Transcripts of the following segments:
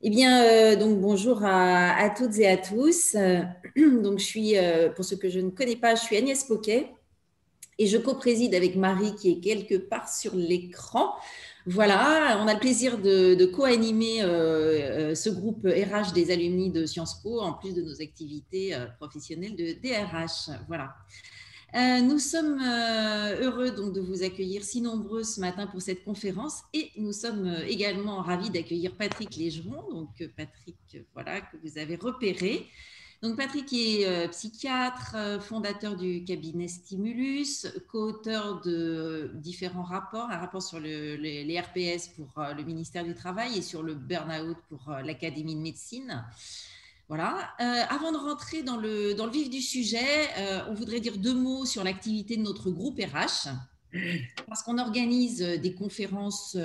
Eh bien, donc bonjour à toutes et à tous. Donc, je suis, pour ceux que je ne connais pas, je suis Agnès Poquet et je co-préside avec Marie qui est quelque part sur l'écran. Voilà, on a le plaisir de co-animer ce groupe RH des alumni de Sciences Po, en plus de nos activités professionnelles de DRH. Voilà. Nous sommes heureux donc de vous accueillir si nombreux ce matin pour cette conférence et nous sommes également ravis d'accueillir Patrick Légeron, donc Patrick, voilà, que vous avez repéré. Donc Patrick est psychiatre, fondateur du cabinet Stimulus, co-auteur de différents rapports, un rapport sur les RPS pour le ministère du Travail et sur le burn-out pour l'Académie de médecine. Voilà. Avant de rentrer dans le vif du sujet, on voudrait dire deux mots sur l'activité de notre groupe RH, parce qu'on organise des conférences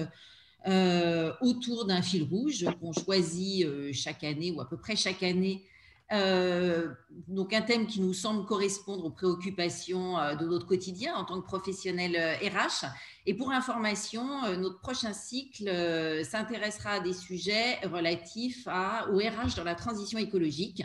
autour d'un fil rouge qu'on choisit chaque année ou à peu près chaque année. Donc un thème qui nous semble correspondre aux préoccupations de notre quotidien en tant que professionnel RH. Et pour information, notre prochain cycle s'intéressera à des sujets relatifs au RH dans la transition écologique,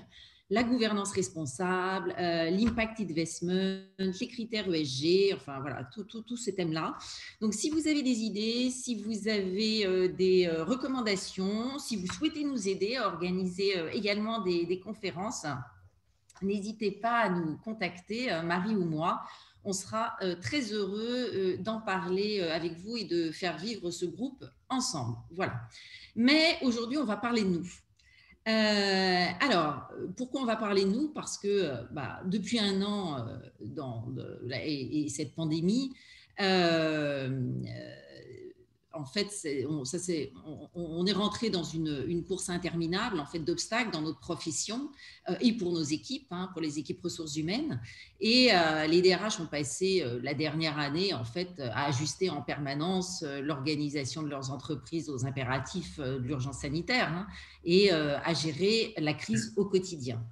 la gouvernance responsable, l'impact investment, les critères ESG, enfin voilà, tous ces thèmes-là. Donc, si vous avez des idées, si vous avez des recommandations, si vous souhaitez nous aider à organiser également des conférences, n'hésitez pas à nous contacter, Marie ou moi. On sera très heureux d'en parler avec vous et de faire vivre ce groupe ensemble. Voilà. Mais aujourd'hui, on va parler de nous. Alors, pourquoi on va parler de nous? Parce que depuis un an, et cette pandémie, en fait, on est rentré dans une course interminable en fait, d'obstacles dans notre profession et pour nos équipes, pour les équipes ressources humaines. Et les DRH ont passé la dernière année en fait, à ajuster en permanence l'organisation de leurs entreprises aux impératifs de l'urgence sanitaire et à gérer la crise au quotidien.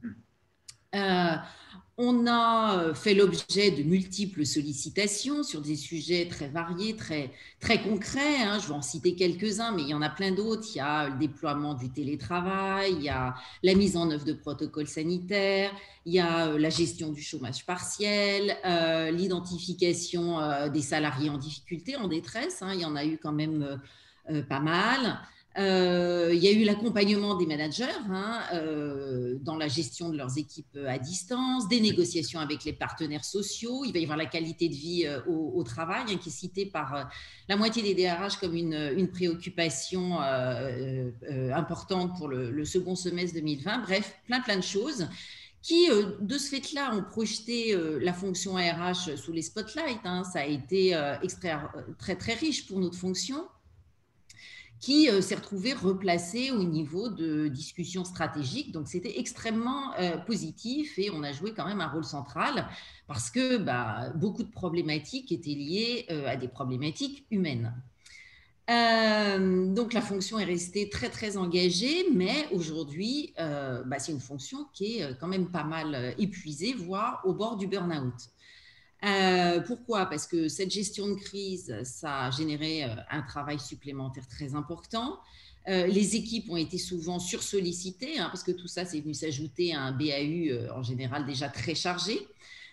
On a fait l'objet de multiples sollicitations sur des sujets très variés, très, très concrets. Je vais en citer quelques-uns, mais il y en a plein d'autres. Il y a le déploiement du télétravail, il y a la mise en œuvre de protocoles sanitaires, il y a la gestion du chômage partiel, l'identification des salariés en difficulté, en détresse. Il y en a eu quand même pas mal. Il y a eu l'accompagnement des managers dans la gestion de leurs équipes à distance, des négociations avec les partenaires sociaux. Il va y avoir la qualité de vie au travail, qui est citée par la moitié des DRH comme une préoccupation importante pour le second semestre 2020. Bref, plein de choses qui, de ce fait-là, ont projeté la fonction RH sous les spotlights. Ça a été très riche pour notre fonction, qui s'est retrouvé replacé au niveau de discussions stratégiques. Donc, c'était extrêmement positif et on a joué quand même un rôle central parce que beaucoup de problématiques étaient liées à des problématiques humaines. Donc, la fonction est restée très engagée, mais aujourd'hui, c'est une fonction qui est quand même pas mal épuisée, voire au bord du burn-out. Pourquoi? Parce que cette gestion de crise, ça a généré un travail supplémentaire très important. Les équipes ont été souvent sursollicitées, parce que tout ça, c'est venu s'ajouter à un BAU en général déjà très chargé.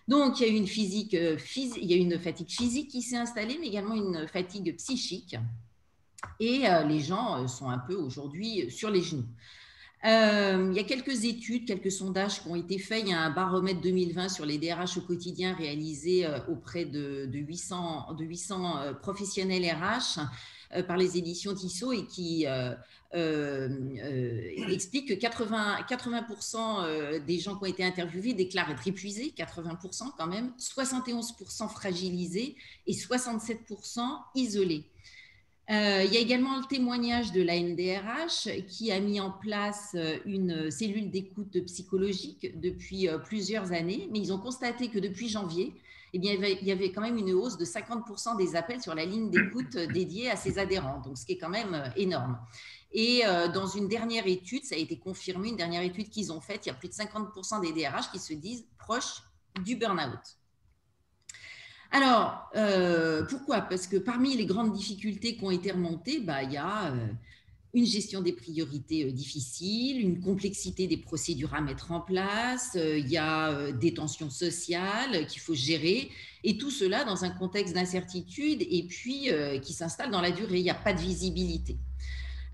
Donc, il y a eu il y a une fatigue physique qui s'est installée, mais également une fatigue psychique. Et les gens sont un peu aujourd'hui sur les genoux. Il y a quelques études, quelques sondages qui ont été faits. Il y a un baromètre 2020 sur les DRH au quotidien réalisé auprès de 800 professionnels RH par les éditions Tissot et qui explique que 80% des gens qui ont été interviewés déclarent être épuisés, 80% quand même, 71% fragilisés et 67% isolés. Il y a également le témoignage de la NDRH qui a mis en place une cellule d'écoute psychologique depuis plusieurs années, mais ils ont constaté que depuis janvier, il y avait quand même une hausse de 50% des appels sur la ligne d'écoute dédiée à ces adhérents, donc ce qui est quand même énorme. Et dans une dernière étude, ça a été confirmé, une dernière étude qu'ils ont faite, il y a plus de 50% des DRH qui se disent proches du burn-out. Alors, pourquoi? Parce que parmi les grandes difficultés qui ont été remontées, il y a une gestion des priorités difficile, une complexité des procédures à mettre en place, il y a des tensions sociales qu'il faut gérer, et tout cela dans un contexte d'incertitude et puis qui s'installe dans la durée. Il n'y a pas de visibilité.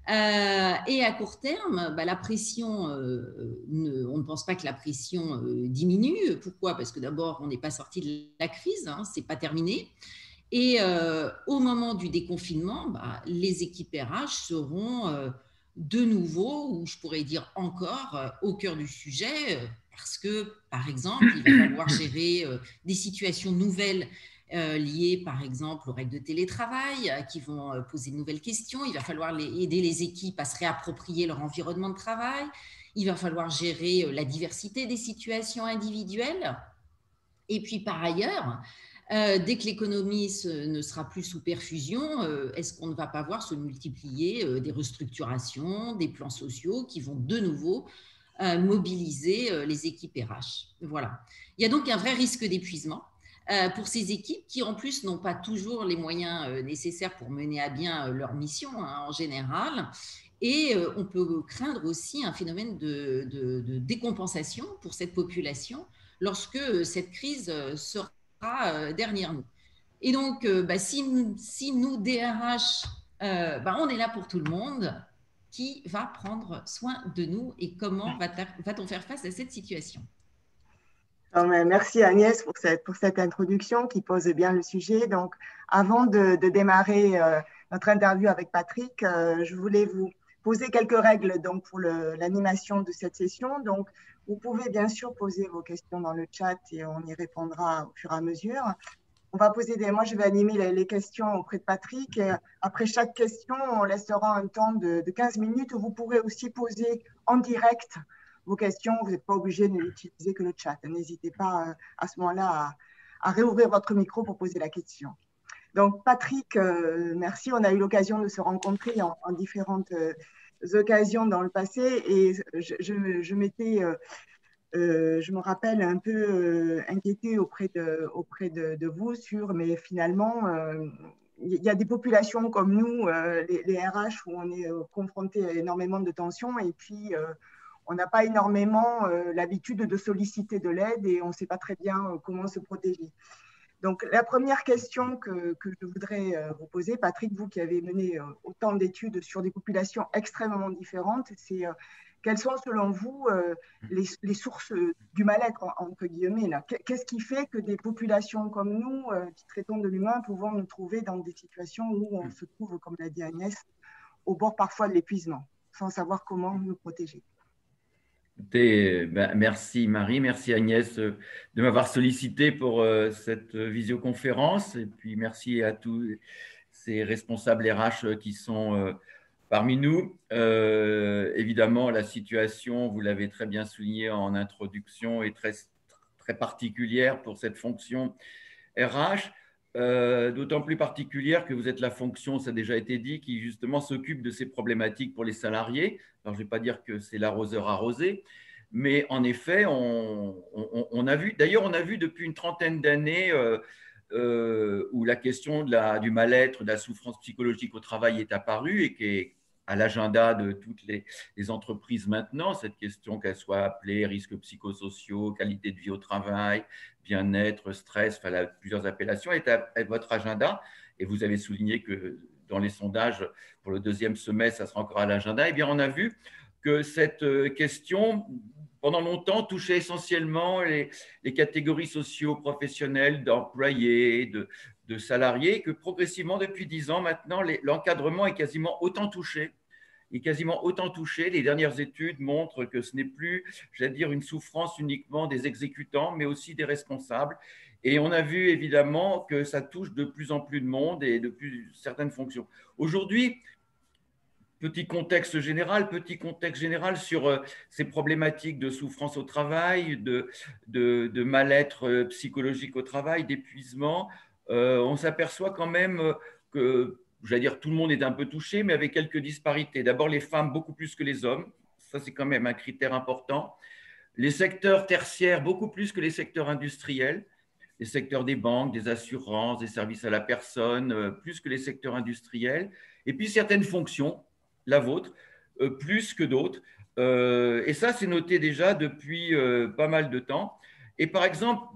Et à court terme, bah, la pression, on ne pense pas que la pression diminue. Pourquoi? Parce que d'abord, on n'est pas sorti de la crise, hein, ce n'est pas terminé. Et au moment du déconfinement, bah, les équipes RH seront de nouveau, ou je pourrais dire encore, au cœur du sujet, parce que, par exemple, il va falloir gérer des situations nouvelles liées, par exemple, aux règles de télétravail, qui vont poser de nouvelles questions. Il va falloir aider les équipes à se réapproprier leur environnement de travail. Il va falloir gérer la diversité des situations individuelles. Et puis, par ailleurs, dès que l'économie ne sera plus sous perfusion, est-ce qu'on ne va pas voir se multiplier des restructurations, des plans sociaux qui vont de nouveau mobiliser les équipes RH? Voilà. Il y a donc un vrai risque d'épuisement pour ces équipes qui, en plus, n'ont pas toujours les moyens nécessaires pour mener à bien leur mission, hein, en général. Et on peut craindre aussi un phénomène de décompensation pour cette population lorsque cette crise sera derrière nous. Et donc, bah, si nous, DRH, bah, on est là pour tout le monde, qui va prendre soin de nous et comment va-t-on faire face à cette situation? Merci Agnès pour cette introduction qui pose bien le sujet. Donc, avant de démarrer notre interview avec Patrick, je voulais vous poser quelques règles donc, pour l'animation de cette session. Donc, vous pouvez bien sûr poser vos questions dans le chat et on y répondra au fur et à mesure. Moi, je vais animer les questions auprès de Patrick. Après chaque question, on laissera un temps de 15 minutes où vous pourrez aussi poser en direct vos questions. Vous n'êtes pas obligé de n'utiliser que le chat. N'hésitez pas à ce moment-là à réouvrir votre micro pour poser la question. Donc, Patrick, merci. On a eu l'occasion de se rencontrer en différentes occasions dans le passé et je m'étais je me rappelle un peu inquiétée auprès de vous mais finalement, il y a des populations comme nous, les RH, où on est confronté à énormément de tensions et puis on n'a pas énormément l'habitude de solliciter de l'aide et on ne sait pas très bien comment se protéger. Donc, la première question que je voudrais vous poser, Patrick, vous qui avez mené autant d'études sur des populations extrêmement différentes, c'est quelles sont selon vous les sources du mal-être, entre guillemets là. Qu'est-ce qui fait que des populations comme nous, qui traitons de l'humain, pouvons nous trouver dans des situations où on se trouve, comme l'a dit Agnès, au bord parfois de l'épuisement, sans savoir comment nous protéger? Merci Marie, merci Agnès de m'avoir sollicité pour cette visioconférence et puis merci à tous ces responsables RH qui sont parmi nous. Évidemment, la situation, vous l'avez très bien souligné en introduction, est très particulière pour cette fonction RH. D'autant plus particulière que vous êtes la fonction, ça a déjà été dit, qui justement s'occupe de ces problématiques pour les salariés. Alors, je ne vais pas dire que c'est l'arroseur arrosé, mais en effet, on a vu, d'ailleurs, on a vu depuis une trentaine d'années où la question du mal-être, de la souffrance psychologique au travail est apparue et qui est à l'agenda de toutes les entreprises maintenant, cette question qu'elle soit appelée risques psychosociaux, qualité de vie au travail, bien-être, stress, enfin, plusieurs appellations, est à votre agenda. Et vous avez souligné que dans les sondages pour le deuxième semestre, ça sera encore à l'agenda. Eh bien, on a vu que cette question, pendant longtemps, touchait essentiellement les catégories socio-professionnelles d'employés, de salariés, que progressivement, depuis 10 ans maintenant, l'encadrement est quasiment autant touché. Les dernières études montrent que ce n'est plus, j'allais dire, une souffrance uniquement des exécutants, mais aussi des responsables. Et on a vu évidemment que ça touche de plus en plus de monde et de certaines fonctions. Aujourd'hui, petit contexte général sur ces problématiques de souffrance au travail, de mal-être psychologique au travail, d'épuisement. On s'aperçoit quand même que, j'allais dire, tout le monde est un peu touché, mais avec quelques disparités. D'abord, les femmes beaucoup plus que les hommes. Ça, c'est quand même un critère important. Les secteurs tertiaires beaucoup plus que les secteurs industriels. Les secteurs des banques, des assurances, des services à la personne, plus que les secteurs industriels. Et puis, certaines fonctions la vôtre, plus que d'autres. Et ça, c'est noté déjà depuis pas mal de temps. Et par exemple,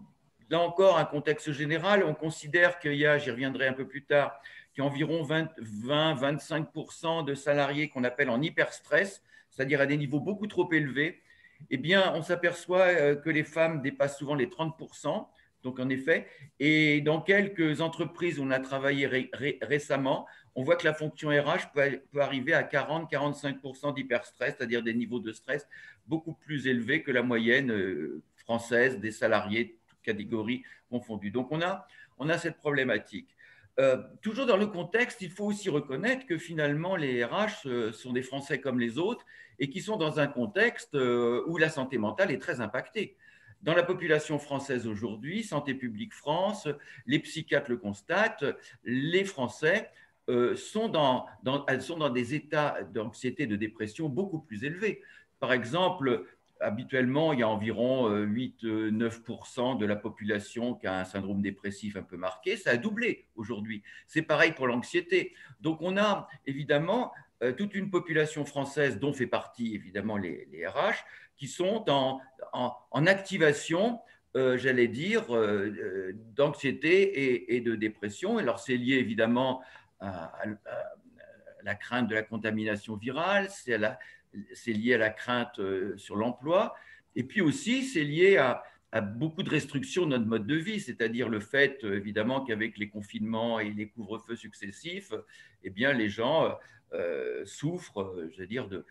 là encore, un contexte général, on considère qu'il y a, j'y reviendrai un peu plus tard, qu'il y a environ 20-25% de salariés qu'on appelle en hyperstress, c'est-à-dire à des niveaux beaucoup trop élevés. Eh bien, on s'aperçoit que les femmes dépassent souvent les 30%. Donc, en effet, et dans quelques entreprises où on a travaillé récemment, on voit que la fonction RH peut arriver à 40-45% d'hyperstress, c'est-à-dire des niveaux de stress beaucoup plus élevés que la moyenne française des salariés, toutes catégories confondues. Donc, on a cette problématique. Toujours dans le contexte, il faut aussi reconnaître que finalement, les RH sont des Français comme les autres et qui sont dans un contexte où la santé mentale est très impactée. Dans la population française aujourd'hui, Santé publique France, les psychiatres le constatent, les Français sont dans des états d'anxiété, de dépression beaucoup plus élevés. Par exemple, habituellement, il y a environ 8-9% de la population qui a un syndrome dépressif un peu marqué. Ça a doublé aujourd'hui. C'est pareil pour l'anxiété. Donc, on a évidemment toute une population française dont fait partie évidemment les RH qui sont en activation, j'allais dire, d'anxiété et de dépression. Alors, c'est lié évidemment à la crainte de la contamination virale, c'est lié à la crainte sur l'emploi, et puis aussi c'est lié à beaucoup de restrictions de notre mode de vie, c'est-à-dire le fait évidemment qu'avec les confinements et les couvre-feux successifs, eh bien les gens souffrent, j'allais dire, de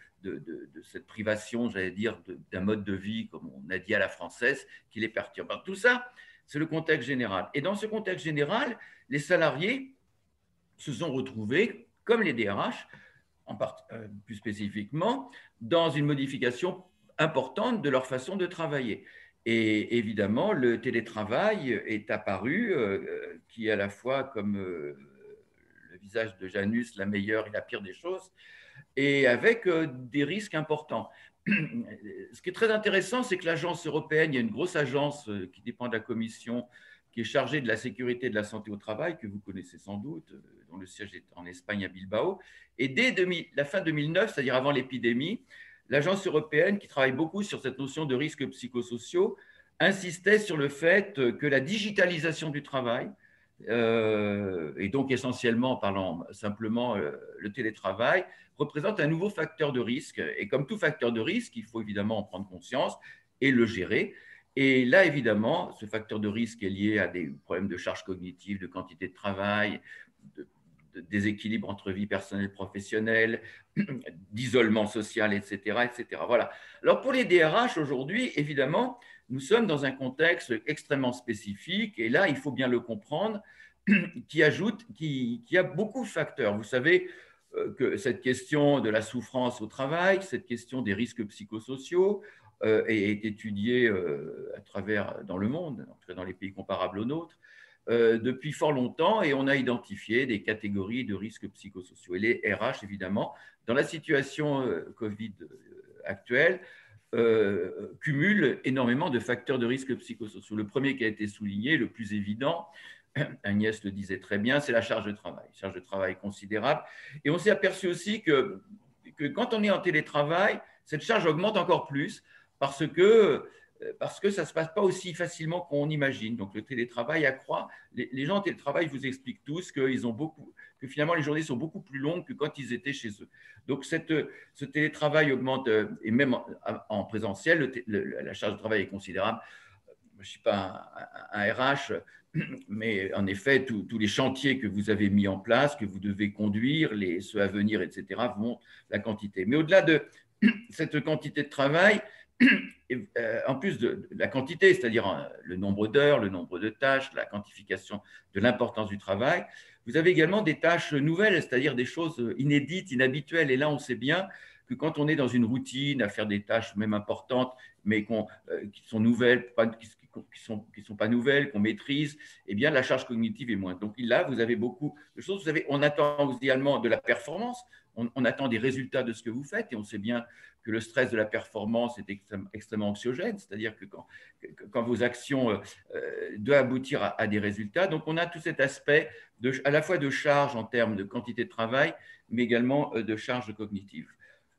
cette privation, j'allais dire, d'un mode de vie, comme on a dit à la française, qui les perturbe. Alors, tout ça, c'est le contexte général. Et dans ce contexte général, les salariés se sont retrouvés, comme les DRH, plus spécifiquement, dans une modification importante de leur façon de travailler. Et évidemment, le télétravail est apparu, qui est à la fois comme le visage de Janus, la meilleure et la pire des choses, et avec des risques importants. Ce qui est très intéressant, c'est que l'agence européenne, il y a une grosse agence qui dépend de la Commission, qui est chargée de la sécurité et de la santé au travail, que vous connaissez sans doute, dont le siège est en Espagne à Bilbao. Et dès la fin 2009, c'est-à-dire avant l'épidémie, l'agence européenne, qui travaille beaucoup sur cette notion de risques psychosociaux, insistait sur le fait que la digitalisation du travail, et donc essentiellement, parlant simplement le télétravail, représente un nouveau facteur de risque. Et comme tout facteur de risque, il faut évidemment en prendre conscience et le gérer. Et là, évidemment, ce facteur de risque est lié à des problèmes de charge cognitive, de quantité de travail, de déséquilibre entre vie personnelle et professionnelle, d'isolement social, etc., etc. Voilà. Alors, pour les DRH, aujourd'hui, évidemment, nous sommes dans un contexte extrêmement spécifique, et là, il faut bien le comprendre, qui a beaucoup de facteurs. Vous savez que cette question de la souffrance au travail, cette question des risques psychosociaux est étudiée dans le monde, dans les pays comparables aux nôtres, depuis fort longtemps, et on a identifié des catégories de risques psychosociaux. Et les RH, évidemment, dans la situation Covid actuelle, cumulent énormément de facteurs de risques psychosociaux. Le premier qui a été souligné, le plus évident, Agnès le disait très bien, c'est la charge de travail considérable. Et on s'est aperçu aussi que quand on est en télétravail, cette charge augmente encore plus parce que ça ne se passe pas aussi facilement qu'on imagine. Donc, le télétravail accroît. Les gens en télétravail vous expliquent tous que finalement, les journées sont beaucoup plus longues que quand ils étaient chez eux. Donc, ce télétravail augmente, et même en présentiel, la charge de travail est considérable. Je ne suis pas un RH, mais en effet, tous les chantiers que vous avez mis en place, que vous devez conduire, ceux à venir, etc., vont la quantité. Mais au-delà de cette quantité de travail, en plus de la quantité, c'est-à-dire le nombre d'heures, le nombre de tâches, la quantification de l'importance du travail, vous avez également des tâches nouvelles, c'est-à-dire des choses inédites, inhabituelles. Et là, on sait bien que quand on est dans une routine à faire des tâches même importantes, mais qui sont nouvelles, qui sont pas nouvelles, qu'on maîtrise, eh bien, la charge cognitive est moindre. Donc là, vous avez beaucoup de choses. Vous savez, on attend également de la performance, on attend des résultats de ce que vous faites, et on sait bien que le stress de la performance est extrêmement anxiogène, c'est-à-dire que quand vos actions doivent aboutir à des résultats. Donc, on a tout cet aspect à la fois de charge en termes de quantité de travail, mais également de charge cognitive.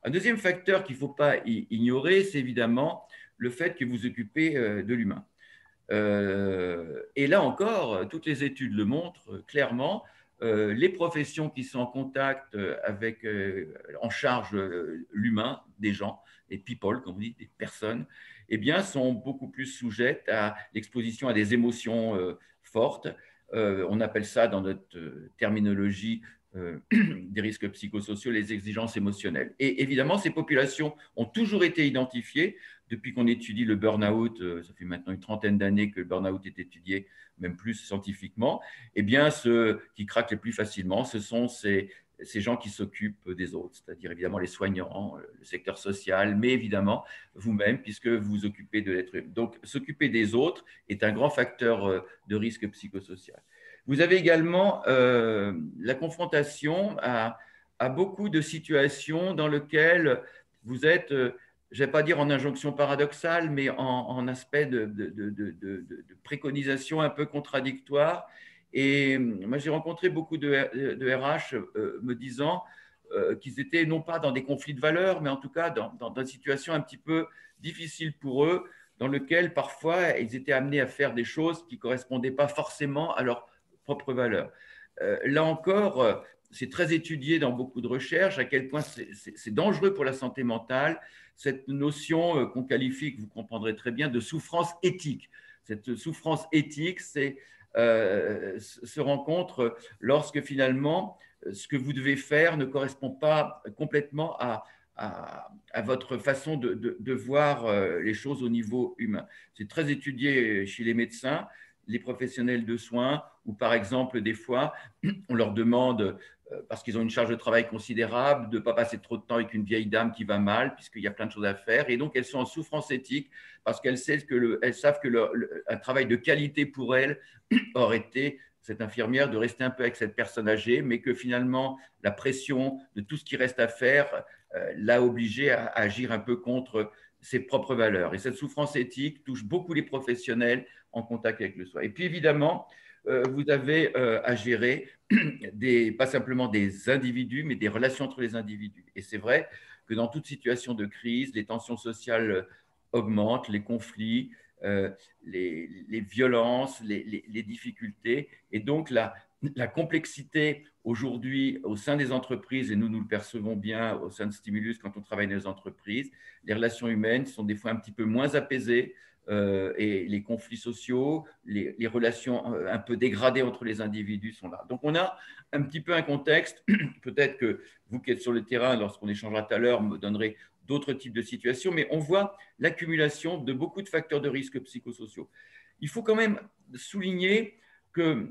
Un deuxième facteur qu'il ne faut pas ignorer, c'est évidemment le fait que vous occupez de l'humain. Et là encore, toutes les études le montrent clairement, les professions qui sont en contact avec, en charge l'humain, des gens, les people, comme on dit, des personnes, eh bien, sont beaucoup plus sujettes à l'exposition à des émotions fortes. On appelle ça, dans notre terminologie, des risques psychosociaux, les exigences émotionnelles. Et évidemment, ces populations ont toujours été identifiées depuis qu'on étudie le burn-out. Ça fait maintenant une trentaine d'années que le burn-out est étudié, même plus scientifiquement. Eh bien, ceux qui craquent les plus facilement, ce sont ces gens qui s'occupent des autres, c'est-à-dire évidemment les soignants, le secteur social, mais évidemment vous-même, puisque vous vous occupez de l'être humain. Donc, s'occuper des autres est un grand facteur de risque psychosocial. Vous avez également la confrontation à beaucoup de situations dans lesquelles vous êtes, je ne vais pas dire en injonction paradoxale, mais en aspect de préconisation un peu contradictoire. Et moi, j'ai rencontré beaucoup de RH me disant qu'ils étaient non pas dans des conflits de valeurs, mais en tout cas dans une situation un petit peu difficile pour eux, dans lequel parfois ils étaient amenés à faire des choses qui ne correspondaient pas forcément à leur propre valeur. Là encore, c'est très étudié dans beaucoup de recherches à quel point c'est dangereux pour la santé mentale, cette notion qu'on qualifie, que vous comprendrez très bien, de souffrance éthique. Cette souffrance éthique, se rencontre lorsque finalement ce que vous devez faire ne correspond pas complètement à votre façon de voir les choses au niveau humain. C'est très étudié chez les médecins, les professionnels de soins, où par exemple, des fois, on leur demande, parce qu'ils ont une charge de travail considérable, de ne pas passer trop de temps avec une vieille dame qui va mal, puisqu'il y a plein de choses à faire. Et donc, elles sont en souffrance éthique, parce qu'elles savent que un travail de qualité pour elles aurait été, cette infirmière, de rester un peu avec cette personne âgée, mais que finalement, la pression de tout ce qui reste à faire l'a obligée à agir un peu contre ses propres valeurs. Et cette souffrance éthique touche beaucoup les professionnels en contact avec le soi. Et puis évidemment, vous avez à gérer pas simplement des individus, mais des relations entre les individus. Et c'est vrai que dans toute situation de crise, les tensions sociales augmentent, les conflits, les violences, les difficultés. Et donc, la complexité aujourd'hui au sein des entreprises, et nous le percevons bien au sein de Stimulus quand on travaille dans les entreprises, les relations humaines sont des fois un petit peu moins apaisées, et les conflits sociaux, les relations un peu dégradées entre les individus sont là. Donc, on a un petit peu un contexte. Peut-être que vous qui êtes sur le terrain, lorsqu'on échangera tout à l'heure, me donnerez d'autres types de situations, mais on voit l'accumulation de beaucoup de facteurs de risque psychosociaux. Il faut quand même souligner que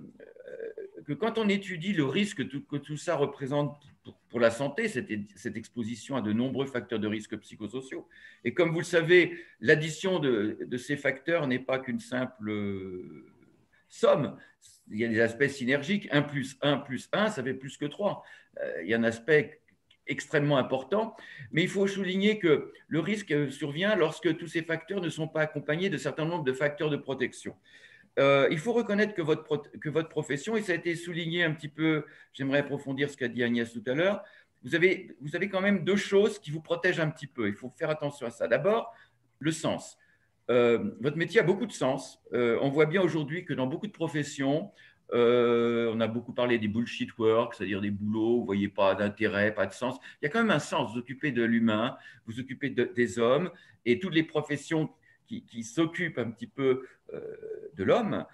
quand on étudie le risque que tout ça représente pour la santé, cette exposition à de nombreux facteurs de risque psychosociaux, et comme vous le savez, l'addition de ces facteurs n'est pas qu'une simple somme. Il y a des aspects synergiques, 1 plus 1 plus 1, ça fait plus que 3. Il y a un aspect extrêmement important, mais il faut souligner que le risque survient lorsque tous ces facteurs ne sont pas accompagnés de certain nombre de facteurs de protection. Il faut reconnaître que votre profession, et ça a été souligné un petit peu, j'aimerais approfondir ce qu'a dit Agnès tout à l'heure, vous avez quand même deux choses qui vous protègent un petit peu. Il faut faire attention à ça. D'abord, le sens. Votre métier a beaucoup de sens. On voit bien aujourd'hui que dans beaucoup de professions, on a beaucoup parlé des bullshit work, c'est-à-dire des boulots où vous ne voyez pas d'intérêt, pas de sens. Il y a quand même un sens. Vous occupez de l'humain, vous occupez des hommes, et toutes les professions qui s'occupent un petit peu de l'homme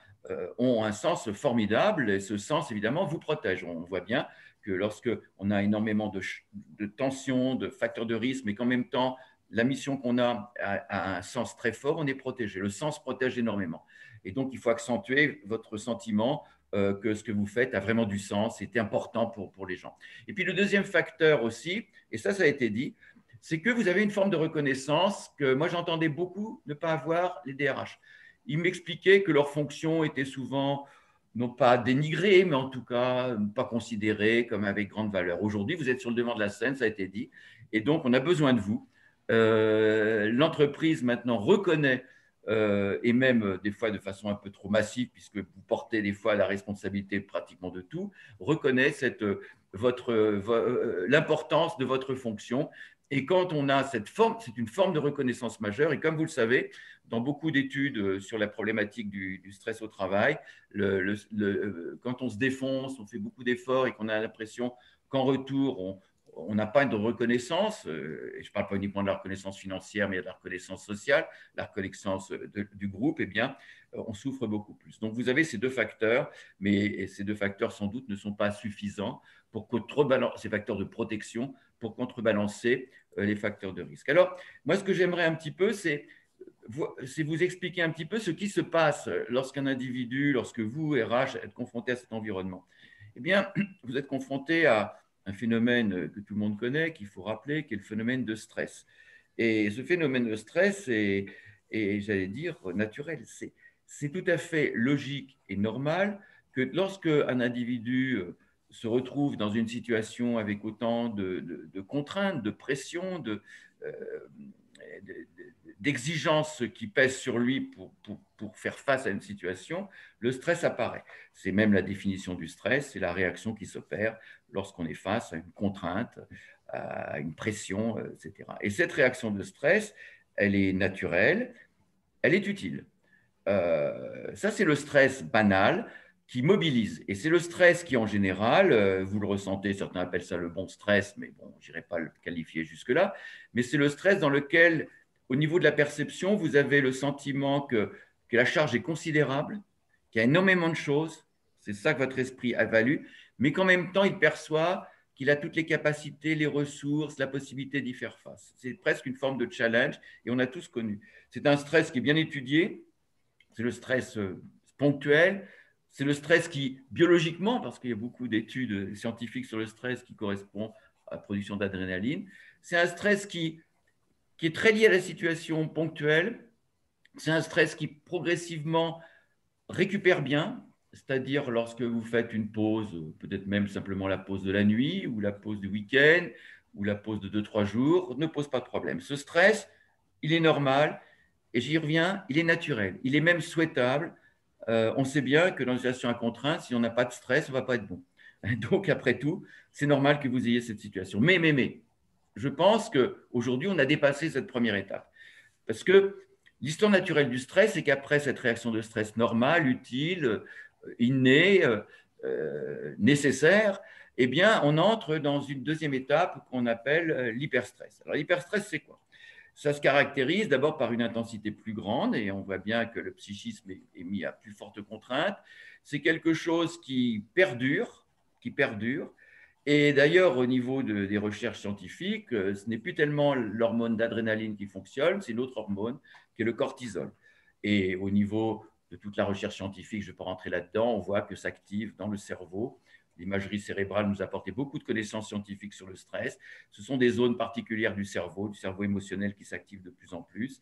ont un sens formidable, et ce sens, évidemment, vous protège. On voit bien que lorsque on a énormément de tensions, de facteurs de risque, mais qu'en même temps, la mission qu'on a un sens très fort, on est protégé. Le sens protège énormément. Et donc, il faut accentuer votre sentiment que ce que vous faites a vraiment du sens, c'est important pour les gens. Et puis, le deuxième facteur aussi, et ça a été dit, c'est que vous avez une forme de reconnaissance que moi, j'entendais beaucoup ne pas avoir les DRH. ils m'expliquaient que leurs fonctions étaient souvent, non pas dénigrées, mais en tout cas pas considérées comme avec grande valeur. Aujourd'hui, vous êtes sur le devant de la scène, ça a été dit, et donc on a besoin de vous. L'entreprise maintenant reconnaît, et même des fois de façon un peu trop massive, puisque vous portez des fois la responsabilité pratiquement de tout, reconnaît l'importance de votre fonction. Et quand on a cette forme, c'est une forme de reconnaissance majeure. Et comme vous le savez, dans beaucoup d'études sur la problématique du stress au travail, quand on se défonce, on fait beaucoup d'efforts et qu'on a l'impression qu'en retour, on n'a pas de reconnaissance, et je ne parle pas uniquement de la reconnaissance financière, mais il y a de la reconnaissance sociale, la reconnaissance du groupe, eh bien, on souffre beaucoup plus. Donc, vous avez ces deux facteurs, mais ces deux facteurs, sans doute, ne sont pas suffisants pour contrebalancer ces facteurs de protection pour contrebalancer les facteurs de risque. Alors, moi, ce que j'aimerais un petit peu, c'est vous expliquer un petit peu ce qui se passe lorsqu'un individu, lorsque vous, RH, êtes confronté à cet environnement. Eh bien, vous êtes confronté à un phénomène que tout le monde connaît, qu'il faut rappeler, qui est le phénomène de stress. Et ce phénomène de stress est j'allais dire, naturel. C'est tout à fait logique et normal que lorsque un individu se retrouve dans une situation avec autant de contraintes, de pression, d'exigences qui pèsent sur lui pour faire face à une situation, le stress apparaît. C'est même la définition du stress, c'est la réaction qui s'opère lorsqu'on est face à une contrainte, à une pression, etc. Et cette réaction de stress, elle est naturelle, elle est utile. Ça, c'est le stress banal qui mobilise. Et c'est le stress qui, en général, vous le ressentez, certains appellent ça le bon stress, mais bon, je n'irai pas le qualifier jusque-là, mais c'est le stress dans lequel, au niveau de la perception, vous avez le sentiment que la charge est considérable, qu'il y a énormément de choses, c'est ça que votre esprit évalue, mais qu'en même temps, il perçoit qu'il a toutes les capacités, les ressources, la possibilité d'y faire face. C'est presque une forme de challenge, et on a tous connu. C'est un stress qui est bien étudié, c'est le stress ponctuel, c'est le stress qui, biologiquement, parce qu'il y a beaucoup d'études scientifiques sur le stress qui correspond à la production d'adrénaline, c'est un stress qui est très lié à la situation ponctuelle, c'est un stress qui progressivement récupère bien, c'est-à-dire lorsque vous faites une pause, peut-être même simplement la pause de la nuit ou la pause du week-end ou la pause de 2-3 jours, ne pose pas de problème. Ce stress, il est normal, et j'y reviens, il est naturel, il est même souhaitable. On sait bien que dans une situation à contrainte, si on n'a pas de stress, on ne va pas être bon. Donc, après tout, c'est normal que vous ayez cette situation. Mais, je pense qu'aujourd'hui, on a dépassé cette première étape. Parce que l'histoire naturelle du stress, c'est qu'après cette réaction de stress normale, utile, innée, nécessaire, eh bien, on entre dans une deuxième étape qu'on appelle l'hyperstress. Alors, l'hyperstress, c'est quoi? Ça se caractérise d'abord par une intensité plus grande, et on voit bien que le psychisme est mis à plus forte contrainte. C'est quelque chose qui perdure. Et d'ailleurs, au niveau des recherches scientifiques, ce n'est plus tellement l'hormone d'adrénaline qui fonctionne, c'est une autre hormone qui est le cortisol. Et au niveau de toute la recherche scientifique, je ne vais pas rentrer là-dedans, on voit que s'active dans le cerveau. L'imagerie cérébrale nous a apporté beaucoup de connaissances scientifiques sur le stress. Ce sont des zones particulières du cerveau émotionnel qui s'activent de plus en plus.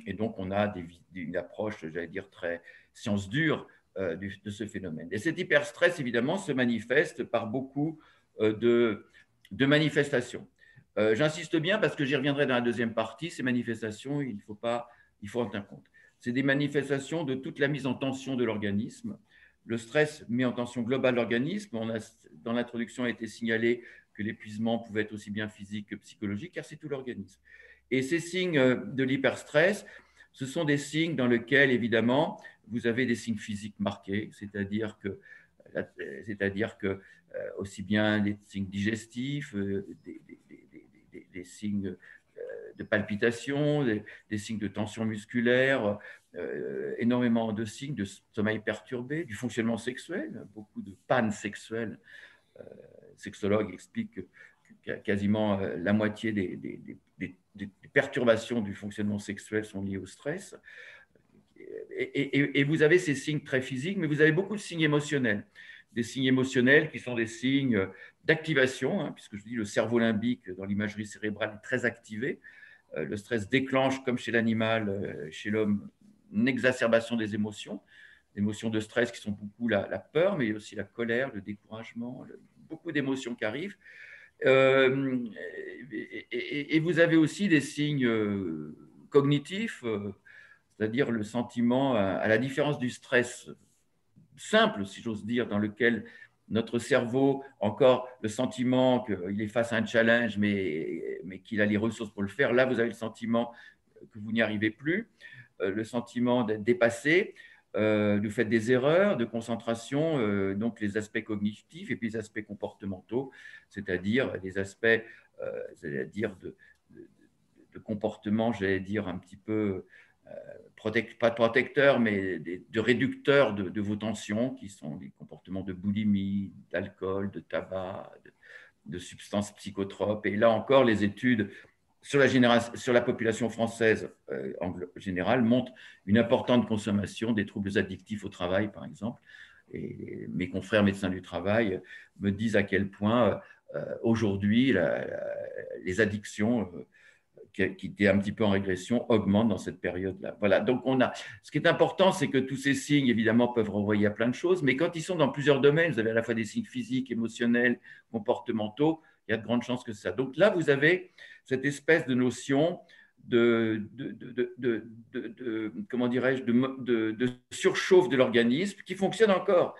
Et donc, on a une approche, j'allais dire, très science dure de ce phénomène. Et cet hyperstress, évidemment, se manifeste par beaucoup de manifestations. J'insiste bien parce que j'y reviendrai dans la deuxième partie. Ces manifestations, il faut en tenir compte. C'est des manifestations de toute la mise en tension de l'organisme. Le stress met en tension globale l'organisme. Dans l'introduction, a été signalé que l'épuisement pouvait être aussi bien physique que psychologique, car c'est tout l'organisme. Et ces signes de l'hyperstress, ce sont des signes dans lesquels, évidemment, vous avez des signes physiques marqués, c'est-à-dire que aussi bien des signes digestifs, des signes de palpitations, des signes de tension musculaire, énormément de signes de sommeil perturbé, du fonctionnement sexuel, beaucoup de pannes sexuelles. Sexologues expliquent que quasiment la moitié des perturbations du fonctionnement sexuel sont liées au stress. Et vous avez ces signes très physiques, mais vous avez beaucoup de signes émotionnels. Des signes émotionnels qui sont des signes d'activation, puisque je dis le cerveau limbique dans l'imagerie cérébrale est très activé. Le stress déclenche, comme chez l'animal, chez l'homme, exacerbation des émotions de stress qui sont beaucoup la peur, mais aussi la colère, le découragement, beaucoup d'émotions qui arrivent. Et vous avez aussi des signes cognitifs, c'est-à-dire le sentiment, à la différence du stress simple, si j'ose dire, dans lequel notre cerveau, encore le sentiment qu'il est face à un challenge, mais qu'il a les ressources pour le faire. Là, vous avez le sentiment que vous n'y arrivez plus, le sentiment d'être dépassé, du fait des erreurs de concentration, donc les aspects cognitifs et puis les aspects comportementaux, c'est-à-dire les aspects de comportement, j'allais dire un petit peu pas de protecteurs, mais de réducteurs de vos tensions, qui sont les comportements de boulimie, d'alcool, de tabac, de substances psychotropes. Et là encore, les études sur la population française en général montrent une importante consommation des troubles addictifs au travail, par exemple. Et mes confrères médecins du travail me disent à quel point aujourd'hui les addictions qui était un petit peu en régression, augmente dans cette période-là. Voilà, donc ce qui est important, c'est que tous ces signes, évidemment, peuvent renvoyer à plein de choses, mais quand ils sont dans plusieurs domaines, vous avez à la fois des signes physiques, émotionnels, comportementaux, il y a de grandes chances que ça. Donc là, vous avez cette espèce de notion comment dirais-je, de surchauffe de l'organisme qui fonctionne encore.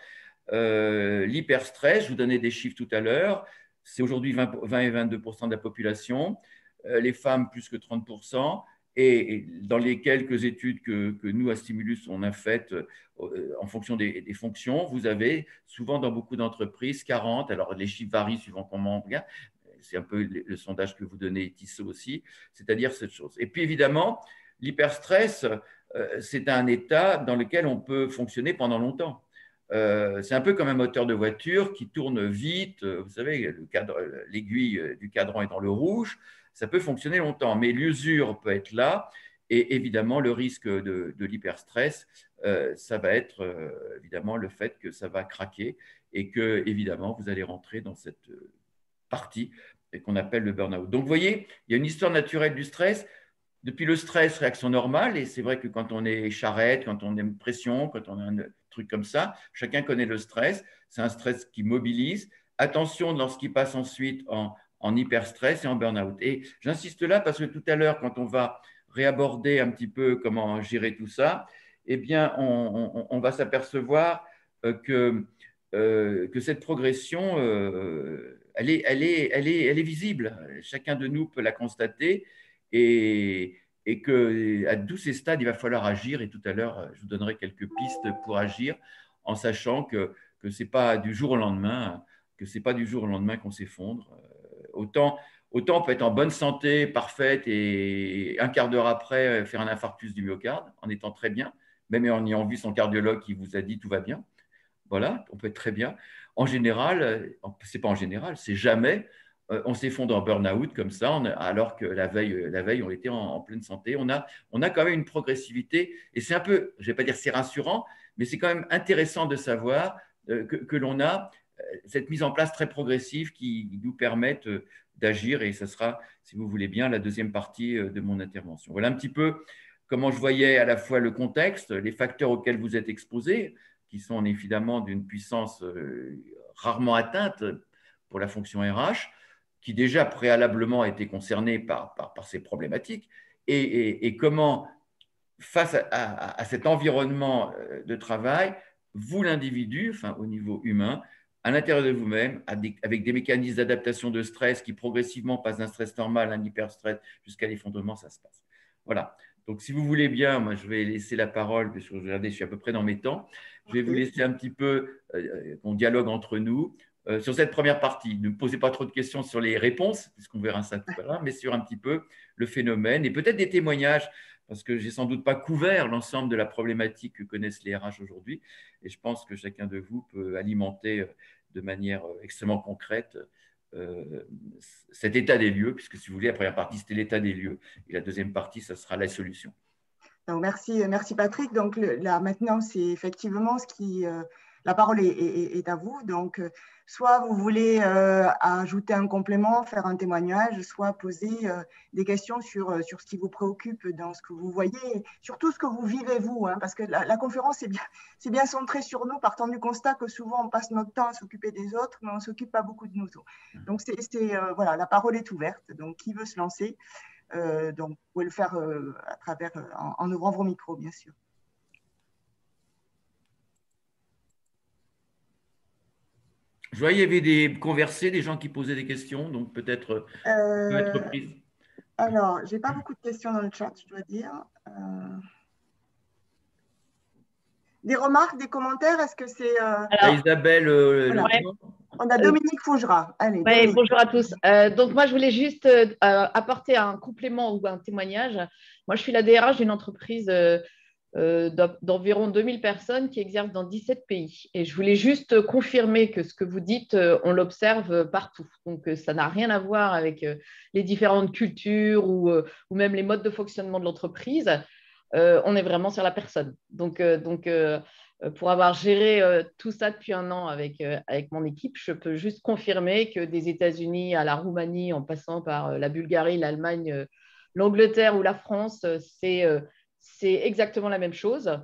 L'hyperstress, je vous donnais des chiffres tout à l'heure, c'est aujourd'hui 20 et 22% de la population. Les femmes plus que 30%, et dans les quelques études que nous, à Stimulus, on a faites en fonction des fonctions, vous avez souvent dans beaucoup d'entreprises 40, alors les chiffres varient suivant comment on regarde, c'est un peu le sondage que vous donnez, Tissot aussi, c'est-à-dire cette chose. Et puis évidemment, l'hyperstress, c'est un état dans lequel on peut fonctionner pendant longtemps. C'est un peu comme un moteur de voiture qui tourne vite, vous savez, l'aiguille du cadran est dans le rouge, ça peut fonctionner longtemps, mais l'usure peut être là, et évidemment, le risque de l'hyperstress, ça va être évidemment le fait que ça va craquer et que, évidemment, vous allez rentrer dans cette partie qu'on appelle le burn-out. Donc, vous voyez, il y a une histoire naturelle du stress. Depuis le stress, réaction normale, et c'est vrai que quand on est charrette, quand on a une pression, quand on a un truc comme ça, chacun connaît le stress, c'est un stress qui mobilise. Attention lorsqu'il passe ensuite en hyperstress et en burn-out. Et j'insiste là parce que tout à l'heure, quand on va réaborder un petit peu comment gérer tout ça, eh bien, on va s'apercevoir que cette progression, elle est visible. Chacun de nous peut la constater et qu'à tous ces stades, il va falloir agir. Et tout à l'heure, je vous donnerai quelques pistes pour agir en sachant que ce n'est pas du jour au lendemain, qu'on s'effondre. Autant on peut être en bonne santé, parfaite, et un quart d'heure après faire un infarctus du myocarde en étant très bien, même en ayant vu son cardiologue qui vous a dit tout va bien. Voilà, on peut être très bien. En général, c'est pas en général, c'est jamais on s'effondre en burn-out comme ça, alors que la veille, on était en pleine santé. On a quand même une progressivité, et c'est un peu, je ne vais pas dire c'est rassurant, mais c'est quand même intéressant de savoir que l'on a cette mise en place très progressive qui nous permettent d'agir, et ce sera, si vous voulez bien, la deuxième partie de mon intervention. Voilà un petit peu comment je voyais à la fois le contexte, les facteurs auxquels vous êtes exposés, qui sont évidemment d'une puissance rarement atteinte pour la fonction RH, qui déjà préalablement a été concernée par ces problématiques, et comment, face à cet environnement de travail, vous, l'individu, enfin, au niveau humain, à l'intérieur de vous-même, avec des mécanismes d'adaptation de stress qui progressivement passent d'un stress normal à un hyperstress jusqu'à l'effondrement, ça se passe. Voilà. Donc, si vous voulez bien, moi, je vais laisser la parole, parce que regardez, je suis à peu près dans mes temps. Je vais vous laisser un petit peu qu'on dialogue entre nous sur cette première partie. Ne me posez pas trop de questions sur les réponses, puisqu'on verra ça tout à l'heure, mais sur un petit peu le phénomène et peut-être des témoignages, parce que je n'ai sans doute pas couvert l'ensemble de la problématique que connaissent les RH aujourd'hui. Et je pense que chacun de vous peut alimenter de manière extrêmement concrète cet état des lieux, puisque si vous voulez, la première partie, c'était l'état des lieux. Et la deuxième partie, ça sera la solution. Donc, merci Patrick. Donc là, maintenant, c'est effectivement ce la parole est à vous. Donc, soit vous voulez ajouter un complément, faire un témoignage, soit poser des questions sur ce qui vous préoccupe dans ce que vous voyez, surtout ce que vous vivez vous, hein, parce que la conférence c'est bien centré sur nous, partant du constat que souvent on passe notre temps à s'occuper des autres, mais on ne s'occupe pas beaucoup de nous. Donc, voilà, la parole est ouverte. Donc, qui veut se lancer donc, vous pouvez le faire à travers, en ouvrant vos micros, bien sûr. Je voyais, il y avait des conversés, des gens qui posaient des questions, donc peut-être peut être reprise. Alors, je n'ai pas beaucoup de questions dans le chat, je dois dire. Des remarques, des commentaires, est-ce que c'est… Isabelle, voilà. On a Dominique Fougera. Allez, ouais, bonjour à tous. Donc, moi, je voulais juste apporter un complément ou un témoignage. Moi, je suis la DRH d'une entreprise d'environ 2000 personnes qui exercent dans 17 pays. Et je voulais juste confirmer que ce que vous dites, on l'observe partout. Donc, ça n'a rien à voir avec les différentes cultures ou même les modes de fonctionnement de l'entreprise. On est vraiment sur la personne. Donc pour avoir géré tout ça depuis un an avec mon équipe, je peux juste confirmer que des États-Unis à la Roumanie, en passant par la Bulgarie, l'Allemagne, l'Angleterre ou la France, c'est exactement la même chose.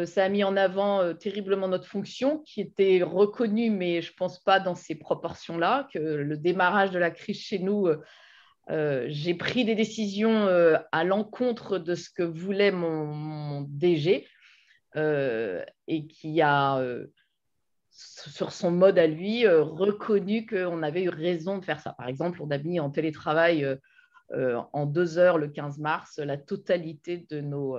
Ça a mis en avant terriblement notre fonction qui était reconnue, mais je ne pense pas dans ces proportions-là, que le démarrage de la crise chez nous, j'ai pris des décisions à l'encontre de ce que voulait mon DG et qui a, sur son mode à lui, reconnu qu'on avait eu raison de faire ça. Par exemple, on a mis en télétravail en 2 heures le 15 mars la totalité de nos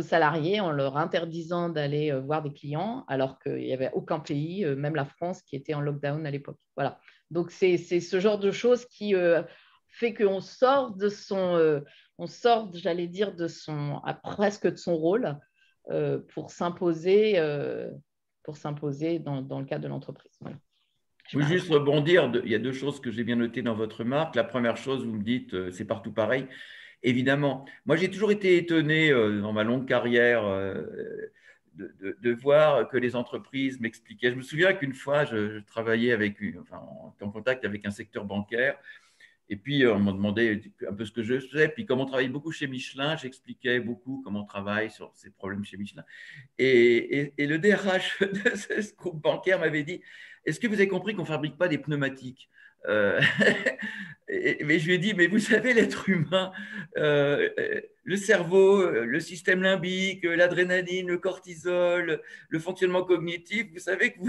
salariés en leur interdisant d'aller voir des clients alors qu'il n'y avait aucun pays, même la France, qui était en lockdown à l'époque. Voilà. Donc, c'est ce genre de choses qui fait qu'on sort de j'allais dire, presque de son rôle pour s'imposer dans le cadre de l'entreprise. Voilà. Je veux juste rebondir, il y a 2 choses que j'ai bien notées dans votre remarque. La première chose, vous me dites, c'est partout pareil. Évidemment, moi j'ai toujours été étonné dans ma longue carrière de voir que les entreprises m'expliquaient. Je me souviens qu'une fois, je travaillais en contact avec un secteur bancaire. Et puis, on m'a demandé un peu ce que je faisais. Puis, comme on travaillait beaucoup chez Michelin, j'expliquais beaucoup comment on travaille sur ces problèmes chez Michelin. Et le DRH de ce groupe bancaire m'avait dit, est-ce que vous avez compris qu'on ne fabrique pas des pneumatiques mais je lui ai dit, mais vous savez, l'être humain, le cerveau, le système limbique, l'adrénaline, le cortisol, le fonctionnement cognitif, vous savez que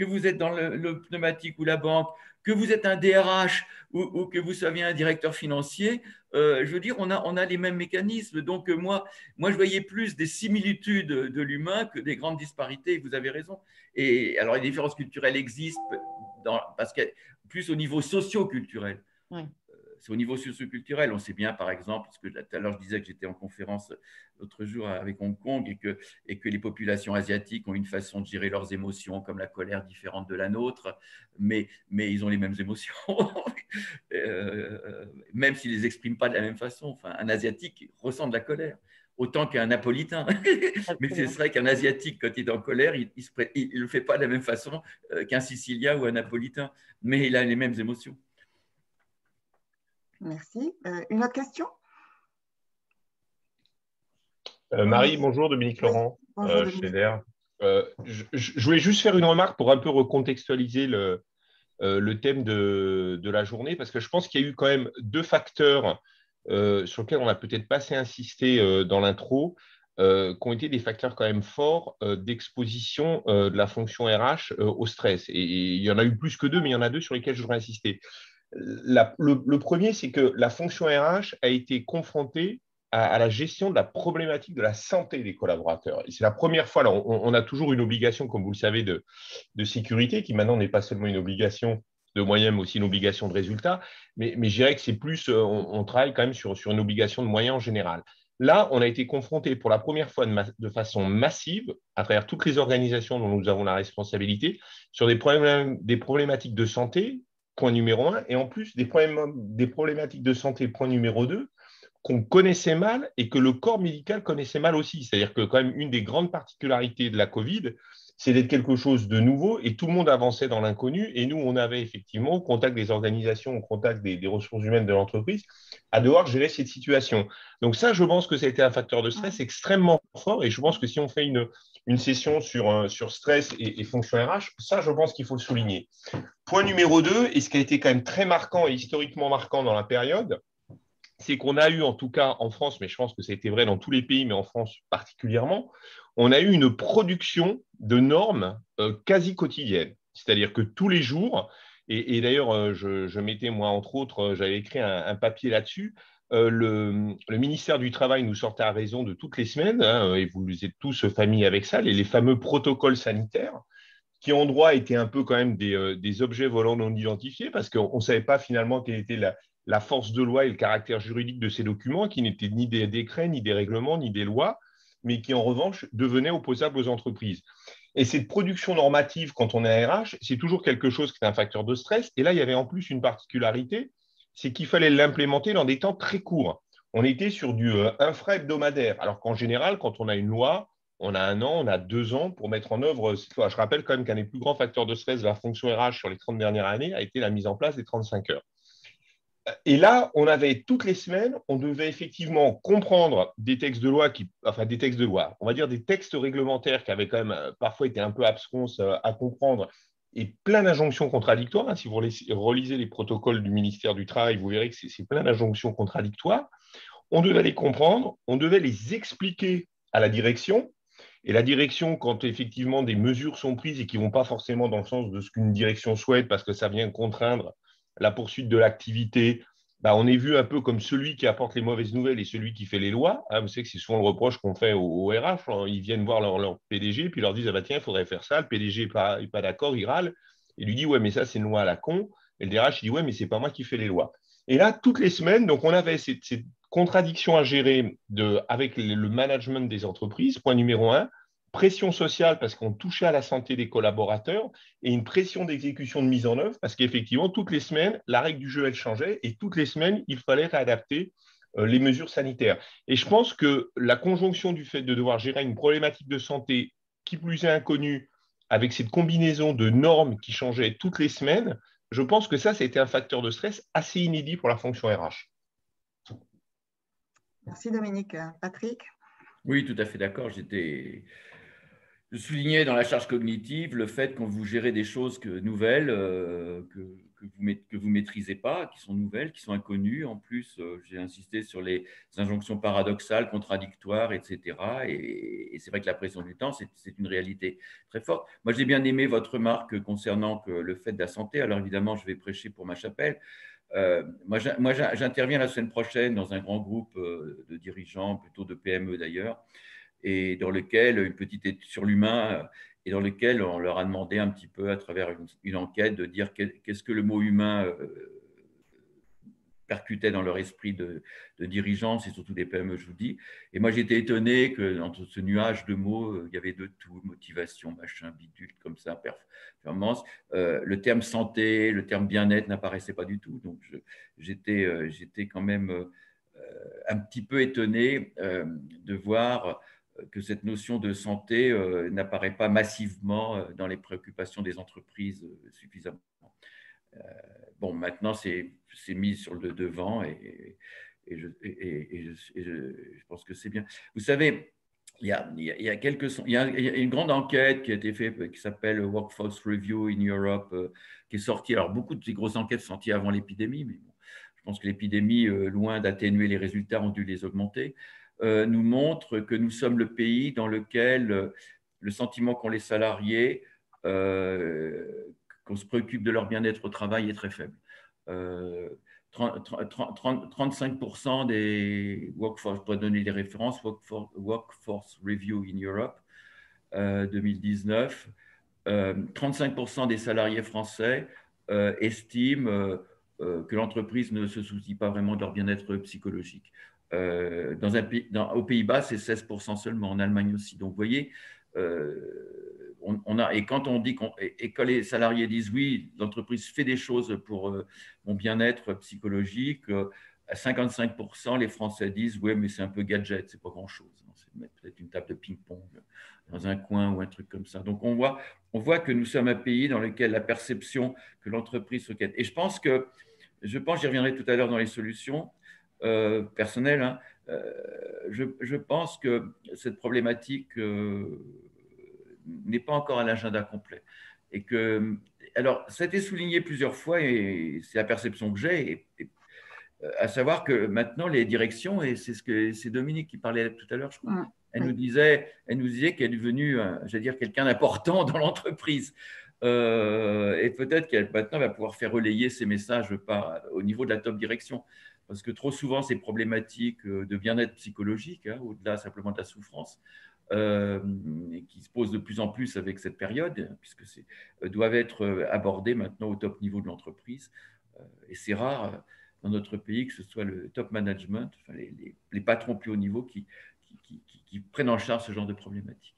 vous êtes dans le pneumatique ou la banque, que vous êtes un DRH ou que vous soyez un directeur financier, je veux dire, on a les mêmes mécanismes. Donc, moi, je voyais plus des similitudes de l'humain que des grandes disparités. Vous avez raison. Et alors, les différences culturelles existent parce que plus au niveau socio-culturel. Oui. C'est au niveau socio-culturel. On sait bien, par exemple, parce que tout à l'heure, je disais que j'étais en conférence l'autre jour avec Hong Kong et que les populations asiatiques ont une façon de gérer leurs émotions, comme la colère, différente de la nôtre, mais ils ont les mêmes émotions, même s'ils ne les expriment pas de la même façon. Enfin, un Asiatique ressent de la colère autant qu'un Napolitain. Mais c'est vrai qu'un Asiatique, quand il est en colère, il ne le fait pas de la même façon qu'un Sicilien ou un Napolitain, mais il a les mêmes émotions. Merci. Une autre question? Marie, bonjour, Dominique Laurent, Schneider. Je voulais juste faire une remarque pour un peu recontextualiser le thème de la journée, parce que je pense qu'il y a eu quand même 2 facteurs sur lesquels on n'a peut-être pas assez insisté dans l'intro, qui ont été des facteurs quand même forts d'exposition de la fonction RH au stress. Et il y en a eu plus que 2, mais il y en a 2 sur lesquels je voudrais insister. Le premier, c'est que la fonction RH a été confrontée à la gestion de la problématique de la santé des collaborateurs. Et c'est la première fois, alors on a toujours une obligation, comme vous le savez, de sécurité, qui maintenant n'est pas seulement une obligation de moyens, mais aussi une obligation de résultat. Mais je dirais que c'est plus, on travaille quand même sur une obligation de moyens en général. Là, on a été confronté pour la première fois de façon massive, à travers toutes les organisations dont nous avons la responsabilité, sur des problématiques de santé, point numéro 1, et en plus des problématiques de santé, point numéro 2, qu'on connaissait mal et que le corps médical connaissait mal aussi. C'est-à-dire que quand même, une des grandes particularités de la Covid, c'est d'être quelque chose de nouveau et tout le monde avançait dans l'inconnu. Et nous, on avait effectivement, au contact des organisations, au contact des ressources humaines de l'entreprise, à devoir gérer cette situation. Donc ça, je pense que ça a été un facteur de stress extrêmement fort. Et je pense que si on fait une session sur stress et fonction RH, ça, je pense qu'il faut le souligner. Point numéro 2, et ce qui a été quand même très marquant et historiquement marquant dans la période, c'est qu'on a eu, en tout cas en France, mais je pense que ça a été vrai dans tous les pays, mais en France particulièrement, on a eu une production de normes quasi quotidienne. C'est-à-dire que tous les jours, et d'ailleurs, je mettais, moi, entre autres, j'avais écrit un papier là-dessus, le ministère du Travail nous sortait à raison de toutes les semaines, hein, et vous êtes tous familiers avec ça, les fameux protocoles sanitaires, qui en droit étaient un peu quand même des objets volants non identifiés, parce qu'on ne savait pas finalement quelle était la force de loi et le caractère juridique de ces documents, qui n'étaient ni des décrets, ni des règlements, ni des lois, mais qui en revanche devenaient opposables aux entreprises. Et cette production normative, quand on est RH, c'est toujours quelque chose qui est un facteur de stress. Et là, il y avait en plus une particularité, c'est qu'il fallait l'implémenter dans des temps très courts. On était sur du infra-hebdomadaire, alors qu'en général, quand on a une loi, on a 1 an, on a 2 ans pour mettre en œuvre cette loi. Je rappelle quand même qu'un des plus grands facteurs de stress de la fonction RH sur les 30 dernières années a été la mise en place des 35 heures. Et là, on avait toutes les semaines, on devait effectivement comprendre des textes de loi, enfin des textes de loi, on va dire des textes réglementaires qui avaient quand même parfois été un peu absconses à comprendre et plein d'injonctions contradictoires. Si vous relisez les protocoles du ministère du Travail, vous verrez que c'est plein d'injonctions contradictoires. On devait les comprendre, on devait les expliquer à la direction. Et la direction, quand effectivement des mesures sont prises et qui ne vont pas forcément dans le sens de ce qu'une direction souhaite parce que ça vient contraindre la poursuite de l'activité, bah, on est vu un peu comme celui qui apporte les mauvaises nouvelles et celui qui fait les lois. Vous savez que c'est souvent le reproche qu'on fait au RH. Ils viennent voir leur PDG, puis ils leur disent ah bah tiens, il faudrait faire ça. Le PDG n'est pas d'accord, il râle. Il lui dit ouais, mais ça, c'est une loi à la con. Et le DRH, il dit ouais, mais c'est pas moi qui fais les lois. Et là, toutes les semaines, donc on avait cette contradiction à gérer avec le management des entreprises, point numéro 1, pression sociale parce qu'on touchait à la santé des collaborateurs et une pression d'exécution de mise en œuvre parce qu'effectivement, toutes les semaines, la règle du jeu, elle changeait et toutes les semaines, il fallait réadapter les mesures sanitaires. Et je pense que la conjonction du fait de devoir gérer une problématique de santé qui plus est inconnue avec cette combinaison de normes qui changeaient toutes les semaines, je pense que ça, c'était un facteur de stress assez inédit pour la fonction RH. Merci Dominique. Patrick? Oui, tout à fait d'accord. Je soulignais dans la charge cognitive le fait quand vous gérez des choses nouvelles que vous maîtrisez pas, qui sont nouvelles, qui sont inconnues. En plus, j'ai insisté sur les injonctions paradoxales, contradictoires, etc. Et c'est vrai que la pression du temps, c'est une réalité très forte. Moi, j'ai bien aimé votre remarque concernant le fait de la santé. Alors évidemment, je vais prêcher pour ma chapelle. Moi, j'interviens la semaine prochaine dans un grand groupe de dirigeants, plutôt de PME d'ailleurs, et dans lequel une petite étude sur l'humain, et dans lequel on leur a demandé un petit peu à travers une enquête de dire qu'est-ce que le mot humain percutait dans leur esprit de dirigeants, et surtout des PME, je vous dis. Et moi, j'étais étonné que dans ce nuage de mots, il y avait de tout, motivation, machin, bidule, comme ça, performance. Le terme santé, le terme bien-être n'apparaissait pas du tout. Donc, j'étais quand même un petit peu étonné de voir que cette notion de santé n'apparaît pas massivement dans les préoccupations des entreprises suffisamment. Bon, maintenant, c'est mis sur le devant et je pense que c'est bien. Vous savez, il y a une grande enquête qui a été faite qui s'appelle Workforce Review in Europe, qui est sortie. Alors, beaucoup de ces grosses enquêtes sont sorties avant l'épidémie, mais bon, je pense que l'épidémie, loin d'atténuer les résultats, ont dû les augmenter, nous montre que nous sommes le pays dans lequel le sentiment qu'ont les salariés qu'on se préoccupe de leur bien-être au travail est très faible. 35% des workforce, pour donner les références, Workforce Review in Europe 2019, 35% des salariés français estiment que l'entreprise ne se soucie pas vraiment de leur bien-être psychologique. Aux Pays-Bas, c'est 16% seulement, en Allemagne aussi. Donc, vous voyez, et quand on dit et quand les salariés disent oui, l'entreprise fait des choses pour mon bien-être psychologique, à 55%, les Français disent « ouais, mais c'est un peu gadget, c'est pas grand-chose. C'est mettre peut-être une table de ping-pong dans un coin ou un truc comme ça. » Donc, on voit que nous sommes un pays dans lequel la perception que l'entreprise se quête. Et je pense, j'y reviendrai tout à l'heure dans les solutions personnelles, hein, je pense que cette problématique n'est pas encore à l'agenda complet. Et que, alors, ça a été souligné plusieurs fois, et c'est la perception que j'ai, à savoir que maintenant, les directions, et c'est Dominique qui parlait tout à l'heure, je crois, elle nous disait qu'elle est devenue, j'allais dire, quelqu'un d'important dans l'entreprise. Et peut-être qu'elle maintenant va pouvoir faire relayer ces messages au niveau de la top direction. Parce que trop souvent, ces problématiques de bien-être psychologique, hein, au-delà simplement de la souffrance, qui se posent de plus en plus avec cette période, puisque doivent être abordées maintenant au top niveau de l'entreprise. Et c'est rare dans notre pays que ce soit le top management, enfin les patrons plus haut niveau qui prennent en charge ce genre de problématiques.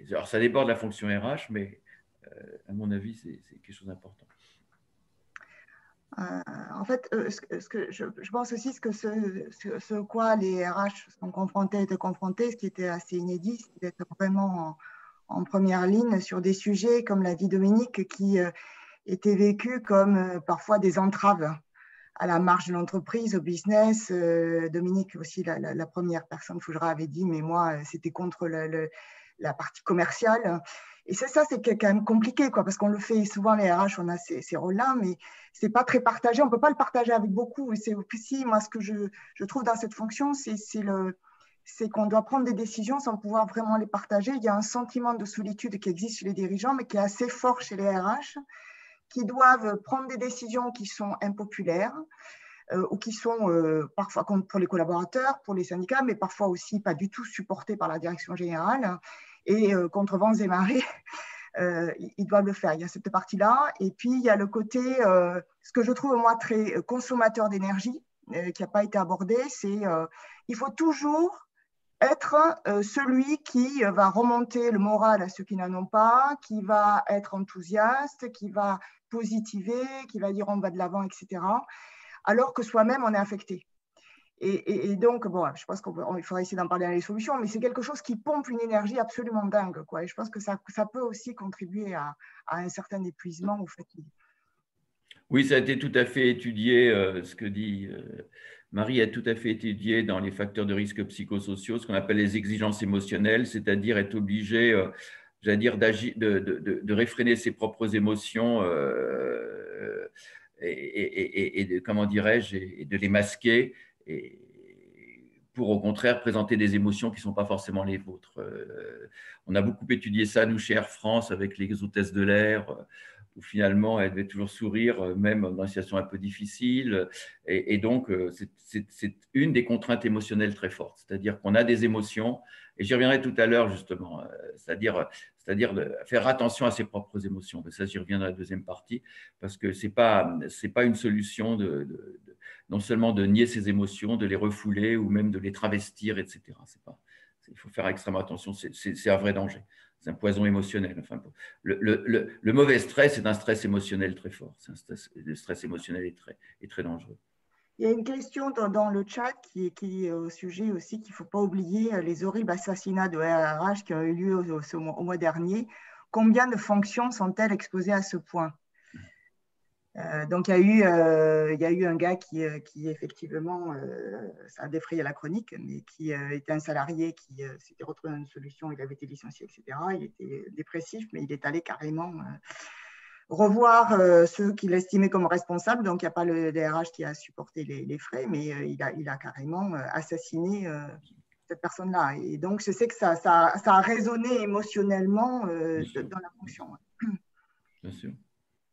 Alors, ça déborde la fonction RH, mais à mon avis, c'est quelque chose d'important. En fait, je pense aussi ce quoi les RH étaient confrontés, ce qui était assez inédit, c'est d'être vraiment en première ligne sur des sujets, comme l'a dit Dominique, qui étaient vécus comme parfois des entraves à la marche de l'entreprise, au business. Dominique aussi, la première personne, Fougera, avait dit, mais moi, c'était contre la partie commerciale. Et ça, c'est quand même compliqué, quoi, parce qu'on le fait souvent, les RH, on a ces rôles-là, mais ce n'est pas très partagé. On ne peut pas le partager avec beaucoup. Et c'est aussi, moi, ce que je trouve dans cette fonction, c'est qu'on doit prendre des décisions sans pouvoir vraiment les partager. Il y a un sentiment de solitude qui existe chez les dirigeants, mais qui est assez fort chez les RH, qui doivent prendre des décisions qui sont impopulaires ou qui sont parfois pour les collaborateurs, pour les syndicats, mais parfois aussi pas du tout supportées par la direction générale. Et contre vents et marées, ils doivent le faire. Il y a cette partie-là. Et puis, il y a le côté, ce que je trouve, moi, très consommateur d'énergie, qui n'a pas été abordé, c'est il faut toujours être celui qui va remonter le moral à ceux qui n'en ont pas, qui va être enthousiaste, qui va positiver, qui va dire on va de l'avant, etc. Alors que soi-même, on est affecté. Et donc, bon, je pense qu'il faudrait essayer d'en parler dans les solutions, mais c'est quelque chose qui pompe une énergie absolument dingue, quoi. Et je pense que ça peut aussi contribuer à un certain épuisement ou fatigue. Oui, ça a été tout à fait étudié, ce que dit Marie a tout à fait étudié dans les facteurs de risque psychosociaux, ce qu'on appelle les exigences émotionnelles, c'est-à-dire être obligé, j'allais dire, de réfréner ses propres émotions et comment dirais-je, et de les masquer, et pour au contraire présenter des émotions qui ne sont pas forcément les vôtres. On a beaucoup étudié ça, nous, chez Air France, avec les hôtesses de l'air, où finalement, elles devaient toujours sourire, même dans une situation un peu difficile. Et donc, c'est une des contraintes émotionnelles très fortes, c'est-à-dire qu'on a des émotions, et j'y reviendrai tout à l'heure, justement, c'est-à-dire de faire attention à ses propres émotions. Mais ça, j'y reviens dans la deuxième partie, parce que ce n'est pas une solution non seulement de nier ses émotions, de les refouler ou même de les travestir, etc. Il faut faire extrêmement attention, c'est un vrai danger. C'est un poison émotionnel. Enfin, le mauvais stress est un stress émotionnel très fort. Le stress émotionnel est très dangereux. Il y a une question dans le chat qui est au sujet aussi qu'il ne faut pas oublier les horribles assassinats de RH qui ont eu lieu au mois dernier. Combien de fonctions sont-elles exposées à ce point ? Donc, il y a eu un gars qui effectivement, ça a défrayé la chronique, mais qui était un salarié qui s'était retrouvé dans une solution, il avait été licencié, etc. Il était dépressif, mais il est allé carrément revoir ceux qu'il estimait comme responsables. Donc, il n'y a pas le DRH qui a supporté les frais, mais il a carrément assassiné cette personne-là. Et donc, je sais que ça a résonné émotionnellement dans la fonction. Bien sûr.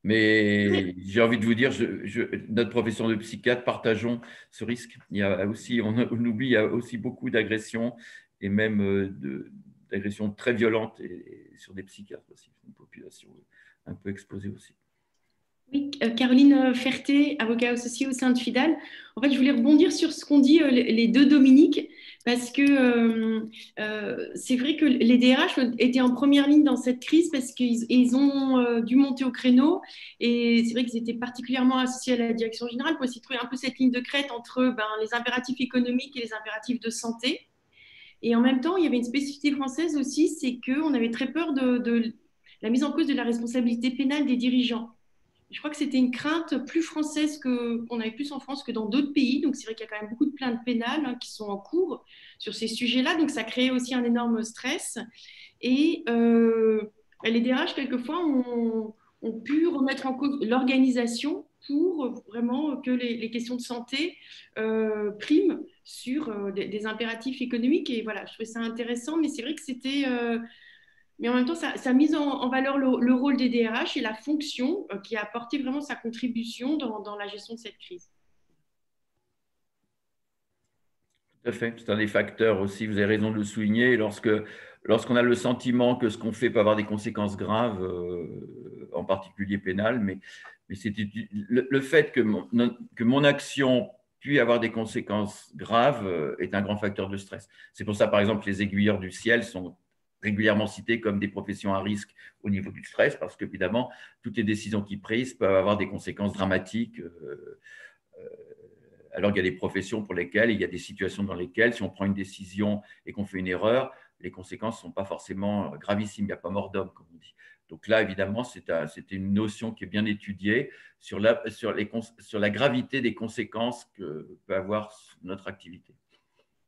Mais j'ai envie de vous dire, notre profession de psychiatre, partageons ce risque. Il y a aussi, on oublie, il y a aussi beaucoup d'agressions et même d'agressions très violentes sur des psychiatres aussi, une population un peu exposée aussi. Oui, Caroline Ferté, avocat associée au sein de FIDAL. En fait, je voulais rebondir sur ce qu'ont dit les deux Dominique, parce que c'est vrai que les DRH étaient en première ligne dans cette crise parce qu'ils ont dû monter au créneau et c'est vrai qu'ils étaient particulièrement associés à la direction générale pour essayer de trouver un peu cette ligne de crête entre les impératifs économiques et les impératifs de santé. Et en même temps, il y avait une spécificité française aussi, c'est qu'on avait très peur de la mise en cause de la responsabilité pénale des dirigeants. Je crois que c'était une crainte plus française qu'on avait plus en France que dans d'autres pays. Donc, c'est vrai qu'il y a quand même beaucoup de plaintes pénales qui sont en cours sur ces sujets-là. Donc, ça crée aussi un énorme stress. Et les DRH, quelquefois, ont pu remettre en cause l'organisation pour vraiment que les questions de santé priment sur des impératifs économiques. Et voilà, je trouvais ça intéressant. Mais c'est vrai que c'était... mais en même temps, ça a mis en valeur le rôle des DRH et la fonction qui a apporté vraiment sa contribution dans la gestion de cette crise. Tout à fait. C'est un des facteurs aussi, vous avez raison de le souligner, lorsqu'on a le sentiment que ce qu'on fait peut avoir des conséquences graves, en particulier pénales, mais c'était le fait que mon action puisse avoir des conséquences graves est un grand facteur de stress. C'est pour ça, par exemple, les aiguilleurs du ciel sont régulièrement cités comme des professions à risque au niveau du stress, parce qu'évidemment, toutes les décisions qu'ils prennent peuvent avoir des conséquences dramatiques. Alors qu'il y a des professions pour lesquelles il y a des situations dans lesquelles, si on prend une décision et qu'on fait une erreur, les conséquences ne sont pas forcément gravissimes, il n'y a pas mort d'homme, comme on dit. Donc là, évidemment, c'était une notion qui est bien étudiée sur la gravité des conséquences que peut avoir notre activité.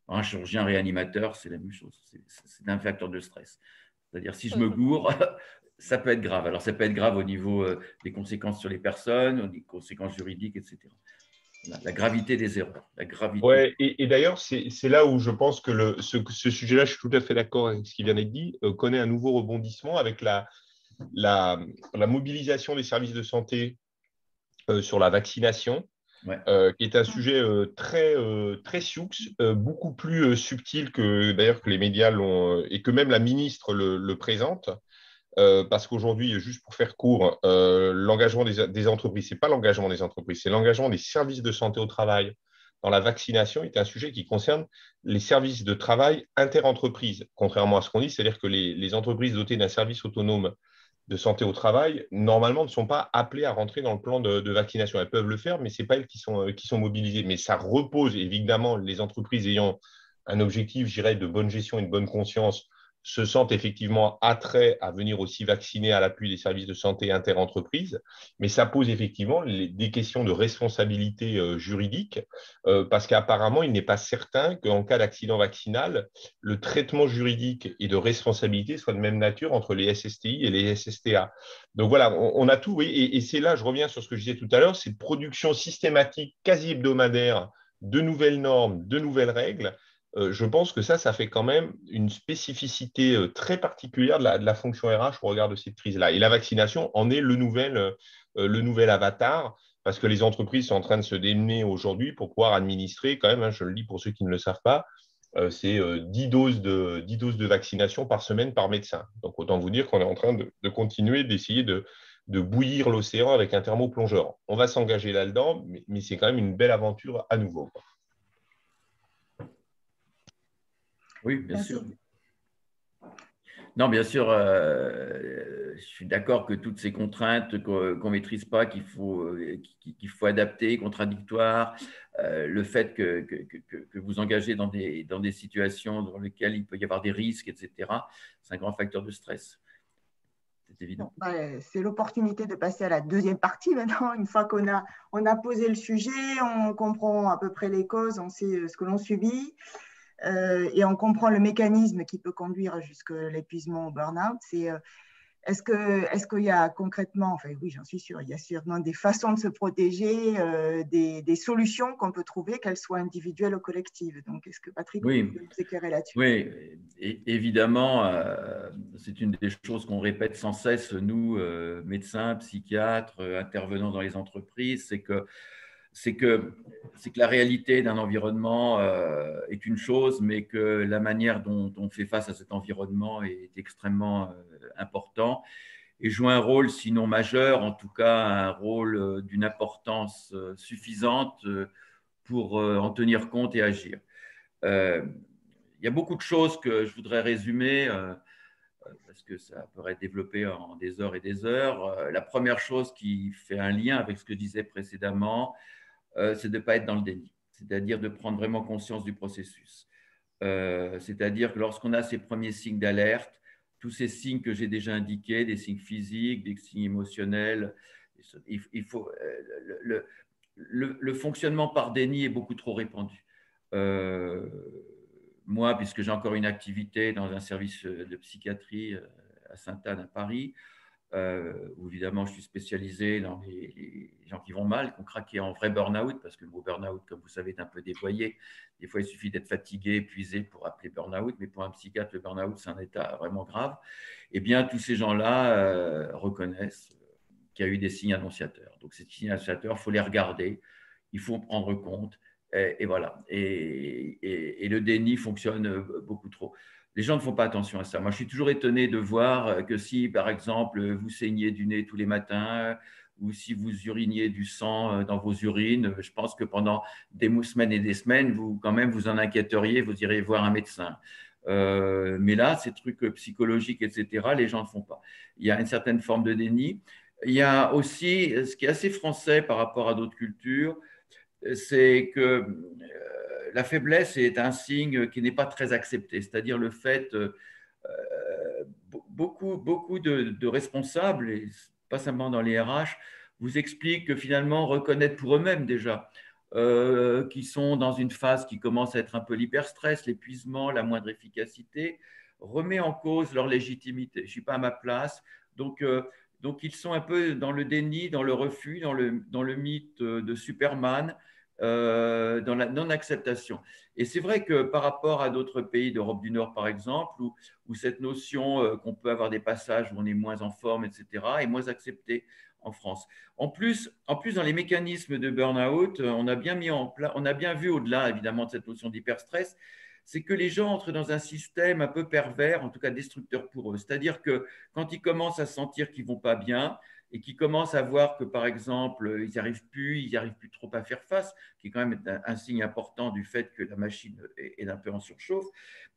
Un chirurgien réanimateur, c'est la même chose, c'est un facteur de stress. C'est-à-dire, si je me gourre, ça peut être grave. Alors, ça peut être grave au niveau des conséquences sur les personnes, des conséquences juridiques, etc. La gravité des erreurs. La gravité. Ouais, et d'ailleurs, c'est là où je pense que ce sujet-là, je suis tout à fait d'accord avec ce qui vient d'être dit, connaît un nouveau rebondissement avec la mobilisation des services de santé sur la vaccination, ouais. Qui est un sujet très sioux, beaucoup plus subtil que d'ailleurs que les médias l'ont, et que même la ministre le présente. Parce qu'aujourd'hui, juste pour faire court, l'engagement des entreprises, ce n'est pas l'engagement des entreprises, c'est l'engagement des services de santé au travail dans la vaccination est un sujet qui concerne les services de travail interentreprises, contrairement à ce qu'on dit, c'est-à-dire que les entreprises dotées d'un service autonome de santé au travail, normalement, ne sont pas appelées à rentrer dans le plan de vaccination. Elles peuvent le faire, mais ce n'est pas elles qui sont mobilisées. Mais ça repose, évidemment, les entreprises ayant un objectif, je dirais, de bonne gestion et de bonne conscience, se sentent effectivement attraits à venir aussi vacciner à l'appui des services de santé interentreprises, mais ça pose effectivement des questions de responsabilité juridique, parce qu'apparemment, il n'est pas certain qu'en cas d'accident vaccinal, le traitement juridique et de responsabilité soit de même nature entre les SSTI et les SSTA. Donc voilà, on a tout, oui, et c'est là, je reviens sur ce que je disais tout à l'heure, cette production systématique, quasi hebdomadaire, de nouvelles normes, de nouvelles règles. Je pense que ça fait quand même une spécificité très particulière de la fonction RH au regard de cette crise-là. Et la vaccination en est le nouvel avatar, parce que les entreprises sont en train de se démener aujourd'hui pour pouvoir administrer quand même, je le dis pour ceux qui ne le savent pas, c'est 10 doses de vaccination par semaine par médecin. Donc autant vous dire qu'on est en train de continuer d'essayer de bouillir l'océan avec un thermoplongeur. On va s'engager là-dedans, mais c'est quand même une belle aventure à nouveau. Oui, bien sûr. Non, bien sûr, je suis d'accord que toutes ces contraintes qu'on ne maîtrise pas, qu'il faut adapter, contradictoires, le fait que vous engagez dans des situations dans lesquelles il peut y avoir des risques, etc., c'est un grand facteur de stress. C'est évident. C'est l'opportunité de passer à la deuxième partie maintenant. Une fois qu'on a posé le sujet, on comprend à peu près les causes, on sait ce que l'on subit. Et on comprend le mécanisme qui peut conduire jusqu'à l'épuisement au burn-out. Est-ce qu'il y a concrètement, enfin oui, j'en suis sûre, il y a sûrement des façons de se protéger, des solutions qu'on peut trouver, qu'elles soient individuelles ou collectives. Donc, est-ce que Patrick, vous pouvez nous éclairer là-dessus? Oui, évidemment, c'est une des choses qu'on répète sans cesse, nous, médecins, psychiatres, intervenants dans les entreprises, c'est que la réalité d'un environnement est une chose, mais que la manière dont on fait face à cet environnement est extrêmement important et joue un rôle, sinon majeur, en tout cas un rôle d'une importance suffisante pour en tenir compte et agir. il y a beaucoup de choses que je voudrais résumer parce que ça pourrait être développé en des heures et des heures. La première chose qui fait un lien avec ce que je disais précédemment, c'est de ne pas être dans le déni, c'est-à-dire de prendre vraiment conscience du processus. C'est-à-dire que lorsqu'on a ces premiers signes d'alerte, tous ces signes que j'ai déjà indiqués, des signes physiques, des signes émotionnels, il faut, le fonctionnement par déni est beaucoup trop répandu. Moi, puisque j'ai encore une activité dans un service de psychiatrie à Sainte-Anne à Paris, où évidemment je suis spécialisé dans les gens qui vont mal, qui ont craqué en vrai burn-out, parce que le mot burn-out, comme vous savez, est un peu dévoyé. Des fois, il suffit d'être fatigué, épuisé pour appeler burn-out, mais pour un psychiatre, le burn-out, c'est un état vraiment grave. Eh bien, tous ces gens-là reconnaissent qu'il y a eu des signes annonciateurs. Donc, ces signes annonciateurs, il faut les regarder, il faut en prendre compte, et voilà. Et le déni fonctionne beaucoup trop. Les gens ne font pas attention à ça. Moi, je suis toujours étonné de voir que si, par exemple, vous saignez du nez tous les matins ou si vous uriniez du sang dans vos urines, je pense que pendant des semaines et des semaines, vous, quand même, vous en inquiéteriez, vous irez voir un médecin. Mais là, ces trucs psychologiques, etc., les gens ne font pas. Il y a une certaine forme de déni. Il y a aussi, ce qui est assez français par rapport à d'autres cultures, c'est que la faiblesse est un signe qui n'est pas très accepté, c'est-à-dire le fait, beaucoup de responsables, et pas seulement dans les RH, vous expliquent que finalement reconnaître pour eux-mêmes déjà, qui sont dans une phase qui commence à être un peu l'hyperstress, l'épuisement, la moindre efficacité, remet en cause leur légitimité. Je ne suis pas à ma place, donc ils sont un peu dans le déni, dans le refus, dans le mythe de Superman, dans la non-acceptation. Et c'est vrai que par rapport à d'autres pays d'Europe du Nord, par exemple, où cette notion qu'on peut avoir des passages où on est moins en forme, etc., est moins acceptée en France. En plus, dans les mécanismes de burn-out, on a bien mis en place, on a bien vu au-delà, évidemment, de cette notion d'hyperstress, c'est que les gens entrent dans un système un peu pervers, en tout cas destructeur pour eux. C'est-à-dire que quand ils commencent à sentir qu'ils ne vont pas bien et qu'ils commencent à voir que, par exemple, ils n'y arrivent plus trop à faire face, qui est quand même un signe important du fait que la machine est un peu en surchauffe,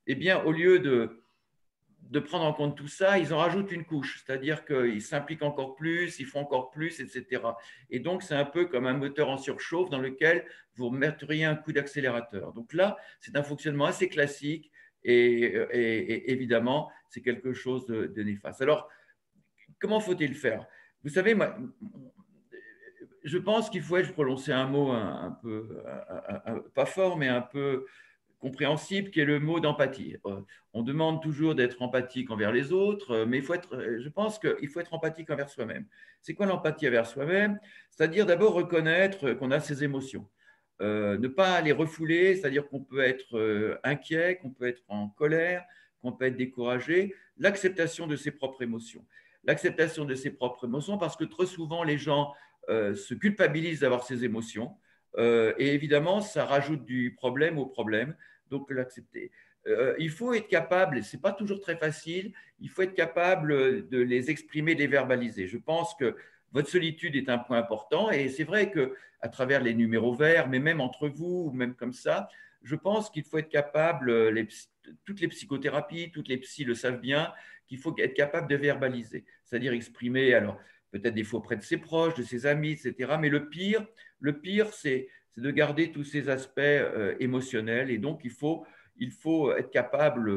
eh bien, au lieu de prendre en compte tout ça, ils en rajoutent une couche, c'est-à-dire qu'ils s'impliquent encore plus, ils font encore plus, etc. Et donc, c'est un peu comme un moteur en surchauffe dans lequel vous metteriez un coup d'accélérateur. Donc là, c'est un fonctionnement assez classique et évidemment, c'est quelque chose de néfaste. Alors, comment faut-il faire? Vous savez, moi, je pense qu'il faut, je prononcer un mot un peu, pas fort, mais un peu compréhensible, qui est le mot d'empathie. On demande toujours d'être empathique envers les autres, mais je pense qu'il faut être empathique envers soi-même. C'est quoi l'empathie envers soi-même? C'est-à-dire d'abord reconnaître qu'on a ses émotions. Ne pas les refouler, c'est-à-dire qu'on peut être inquiet, qu'on peut être en colère, qu'on peut être découragé. L'acceptation de ses propres émotions. L'acceptation de ses propres émotions, parce que trop souvent, les gens se culpabilisent d'avoir ces émotions. Et évidemment, ça rajoute du problème au problème. Donc, l'accepter. Il faut être capable, ce n'est pas toujours très facile, il faut être capable de les exprimer, de les verbaliser. Je pense que votre solitude est un point important et c'est vrai qu'à travers les numéros verts, mais même entre vous, même comme ça, je pense qu'il faut être capable, toutes les psychothérapies, toutes les psys le savent bien, qu'il faut être capable de verbaliser, c'est-à-dire exprimer, alors peut-être des fois auprès de ses proches, de ses amis, etc. Mais le pire, c'est de garder tous ces aspects émotionnels et donc il faut être capable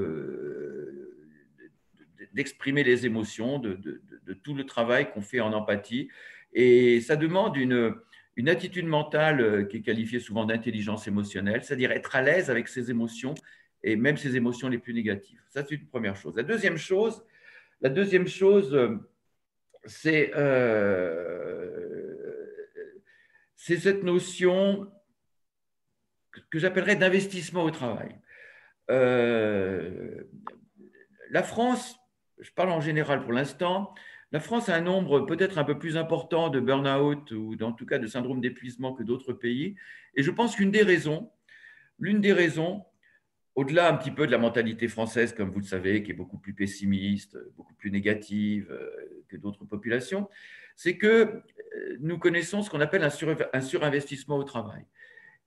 d'exprimer les émotions, de tout le travail qu'on fait en empathie. Et ça demande une attitude mentale qui est qualifiée souvent d'intelligence émotionnelle, c'est-à-dire être à l'aise avec ses émotions et même ses émotions les plus négatives. Ça, c'est une première chose. La deuxième chose, c'est cette notion que j'appellerais d'investissement au travail. La France, je parle en général pour l'instant, la France a un nombre peut-être un peu plus important de burn-out ou en tout cas de syndrome d'épuisement que d'autres pays. Et je pense qu'une des raisons, l'une des raisons, au-delà un petit peu de la mentalité française, comme vous le savez, qui est beaucoup plus pessimiste, beaucoup plus négative que d'autres populations, c'est que nous connaissons ce qu'on appelle un surinvestissement au travail.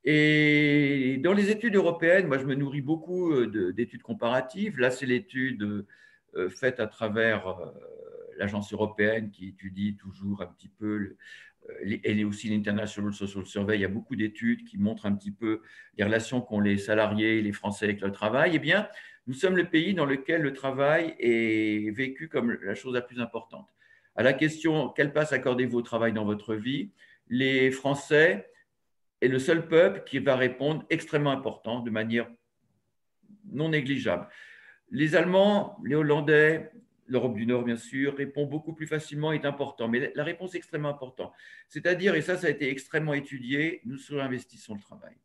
Et dans les études européennes, moi, je me nourris beaucoup d'études comparatives. Là, c'est l'étude faite à travers l'agence européenne qui étudie toujours un petit peu, et aussi l'International Social Survey. Il y a beaucoup d'études qui montrent un petit peu les relations qu'ont les salariés et les Français avec le travail. Eh bien, nous sommes le pays dans lequel le travail est vécu comme la chose la plus importante. À la question « Quelle place accordez-vous au travail dans votre vie ?», les Français est le seul peuple qui va répondre extrêmement important, de manière non négligeable. Les Allemands, les Hollandais, l'Europe du Nord, bien sûr, répondent beaucoup plus facilement et est important. Mais la réponse est extrêmement importante. C'est-à-dire, et ça a été extrêmement étudié, nous surinvestissons le travail.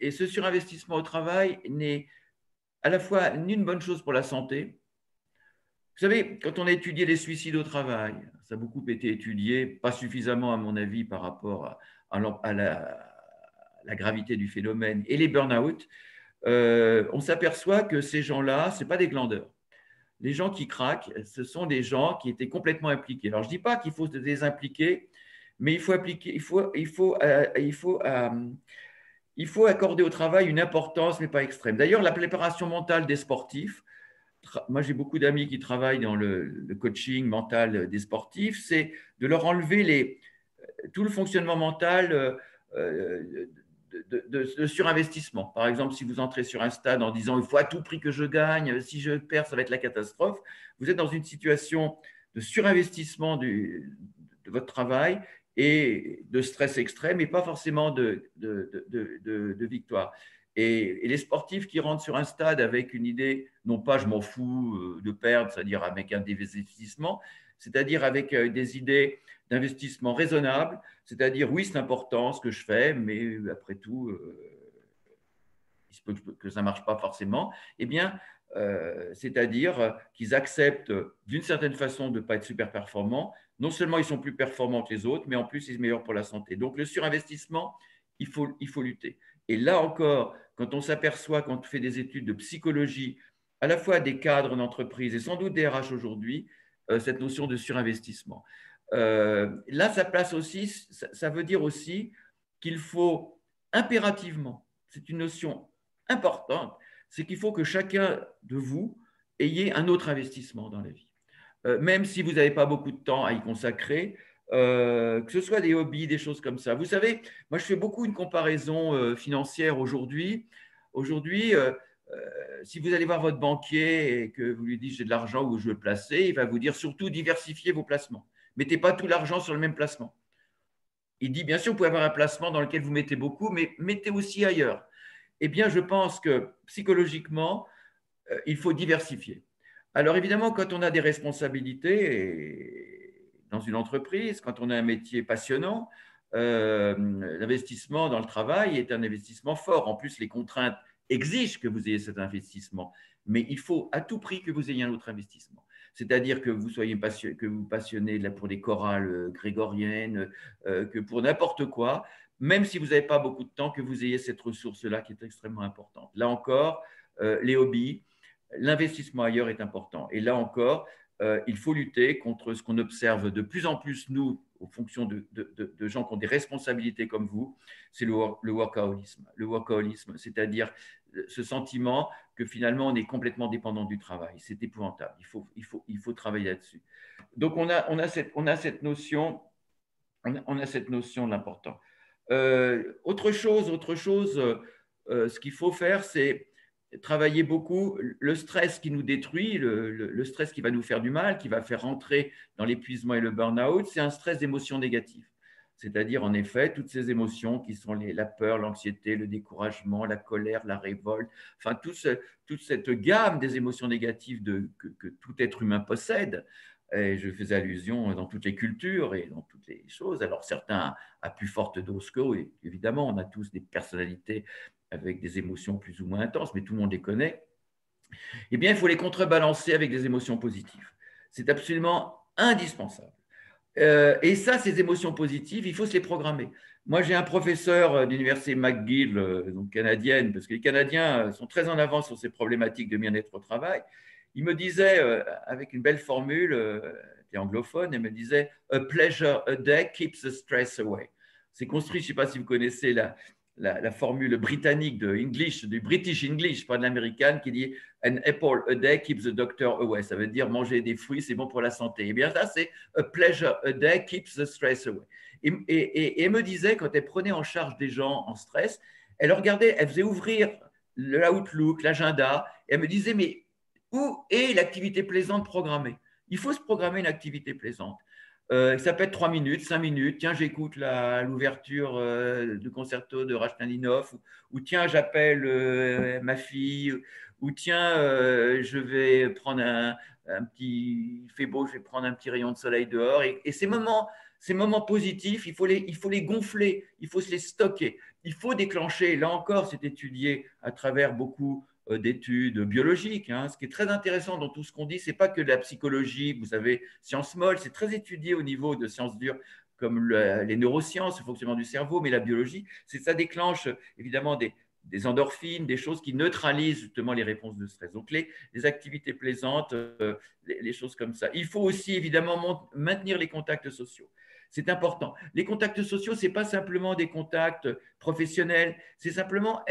Et ce surinvestissement au travail n'est à la fois ni une bonne chose pour la santé. Vous savez, quand on a étudié les suicides au travail, ça a beaucoup été étudié, pas suffisamment à mon avis par rapport à la gravité du phénomène, et les burn-out, on s'aperçoit que ces gens-là, ce n'est pas des glandeurs. Les gens qui craquent, ce sont des gens qui étaient complètement impliqués. Alors, je ne dis pas qu'il faut se désimpliquer, mais il faut accorder au travail une importance, mais pas extrême. D'ailleurs, la préparation mentale des sportifs, moi j'ai beaucoup d'amis qui travaillent dans le coaching mental des sportifs, c'est de leur enlever tout le fonctionnement mental de surinvestissement. Par exemple, si vous entrez sur un stade en disant « il faut à tout prix que je gagne, si je perds, ça va être la catastrophe », vous êtes dans une situation de surinvestissement de votre travail et de stress extrême et pas forcément de victoire. Et les sportifs qui rentrent sur un stade avec une idée, non pas je m'en fous de perdre, c'est-à-dire avec un désinvestissement, c'est-à-dire avec des idées d'investissement raisonnable, c'est-à-dire oui, c'est important ce que je fais, mais après tout, il se peut que ça ne marche pas forcément, eh bien, c'est-à-dire qu'ils acceptent d'une certaine façon de ne pas être super performants. Non seulement ils sont plus performants que les autres, mais en plus, ils sont meilleurs pour la santé. Donc, le surinvestissement, il faut lutter. Et là encore, quand on s'aperçoit, quand on fait des études de psychologie, à la fois des cadres d'entreprise et sans doute des RH aujourd'hui, cette notion de surinvestissement. Là, ça place aussi, ça veut dire aussi qu'il faut impérativement, c'est une notion importante, c'est qu'il faut que chacun de vous ayez un autre investissement dans la vie. Même si vous n'avez pas beaucoup de temps à y consacrer, que ce soit des hobbies, des choses comme ça. Vous savez, moi, je fais beaucoup une comparaison financière aujourd'hui. Aujourd'hui, si vous allez voir votre banquier et que vous lui dites « j'ai de l'argent où je veux le placer », il va vous dire surtout diversifiez vos placements. Mettez pas tout l'argent sur le même placement. Il dit bien sûr, vous pouvez avoir un placement dans lequel vous mettez beaucoup, mais mettez aussi ailleurs. Eh bien, je pense que psychologiquement, il faut diversifier. Alors évidemment, quand on a des responsabilités dans une entreprise, quand on a un métier passionnant, l'investissement dans le travail est un investissement fort. En plus, les contraintes exigent que vous ayez cet investissement, mais il faut à tout prix que vous ayez un autre investissement. C'est-à-dire que vous soyez passionné pour les chorales grégoriennes, que pour n'importe quoi, même si vous n'avez pas beaucoup de temps, que vous ayez cette ressource-là qui est extrêmement importante. Là encore, les hobbies, l'investissement ailleurs est important. Et là encore, il faut lutter contre ce qu'on observe de plus en plus, nous, en fonction de gens qui ont des responsabilités comme vous, c'est le workaholisme. Le workaholisme, c'est-à-dire ce sentiment que finalement, on est complètement dépendant du travail. C'est épouvantable. Il faut travailler là-dessus. Donc, on a cette notion de l'important. Autre chose, ce qu'il faut faire, c'est travailler beaucoup le stress qui nous détruit, le stress qui va nous faire du mal, qui va faire rentrer dans l'épuisement et le burn-out, c'est un stress d'émotions négatives. C'est-à-dire, en effet, toutes ces émotions qui sont la peur, l'anxiété, le découragement, la colère, la révolte, enfin, toute cette gamme des émotions négatives que tout être humain possède. Et je faisais allusion dans toutes les cultures et dans toutes les choses. Alors, certains à plus forte dose qu'eux, et évidemment, on a tous des personnalités avec des émotions plus ou moins intenses, mais tout le monde les connaît. Eh bien, il faut les contrebalancer avec des émotions positives. C'est absolument indispensable. Et ça, ces émotions positives, il faut se les programmer. Moi, j'ai un professeur d'université McGill, donc canadienne, parce que les Canadiens sont très en avance sur ces problématiques de bien-être au travail. Il me disait, avec une belle formule, qui est anglophone, il me disait « A pleasure a day keeps the stress away ». C'est construit, je ne sais pas si vous connaissez la formule britannique du British English, pas de l'américaine, qui dit An apple a day keeps the doctor away. Ça veut dire manger des fruits, c'est bon pour la santé. Et bien ça, c'est A pleasure a day keeps the stress away. Et elle me disait, quand elle prenait en charge des gens en stress, elle regardait, elle faisait ouvrir l'Outlook, l'agenda, et elle me disait, mais où est l'activité plaisante programmée? Il faut se programmer une activité plaisante. Ça peut être 3 minutes, 5 minutes. Tiens, j'écoute l'ouverture du concerto de Rachmaninoff, ou tiens, j'appelle ma fille, ou tiens, je vais prendre il fait beau, je vais prendre un petit rayon de soleil dehors. Et ces moments positifs, il faut les gonfler, il faut se les stocker, il faut déclencher. Là encore, c'est étudié à travers beaucoup d'études biologiques. Ce qui est très intéressant dans tout ce qu'on dit, ce n'est pas que de la psychologie, vous savez, sciences molles, c'est très étudié au niveau de sciences dures comme les neurosciences, le fonctionnement du cerveau, mais la biologie, ça déclenche évidemment des endorphines, des choses qui neutralisent justement les réponses de stress. Donc les activités plaisantes, les choses comme ça. Il faut aussi évidemment maintenir les contacts sociaux. C'est important. Les contacts sociaux, ce n'est pas simplement des contacts professionnels, c'est simplement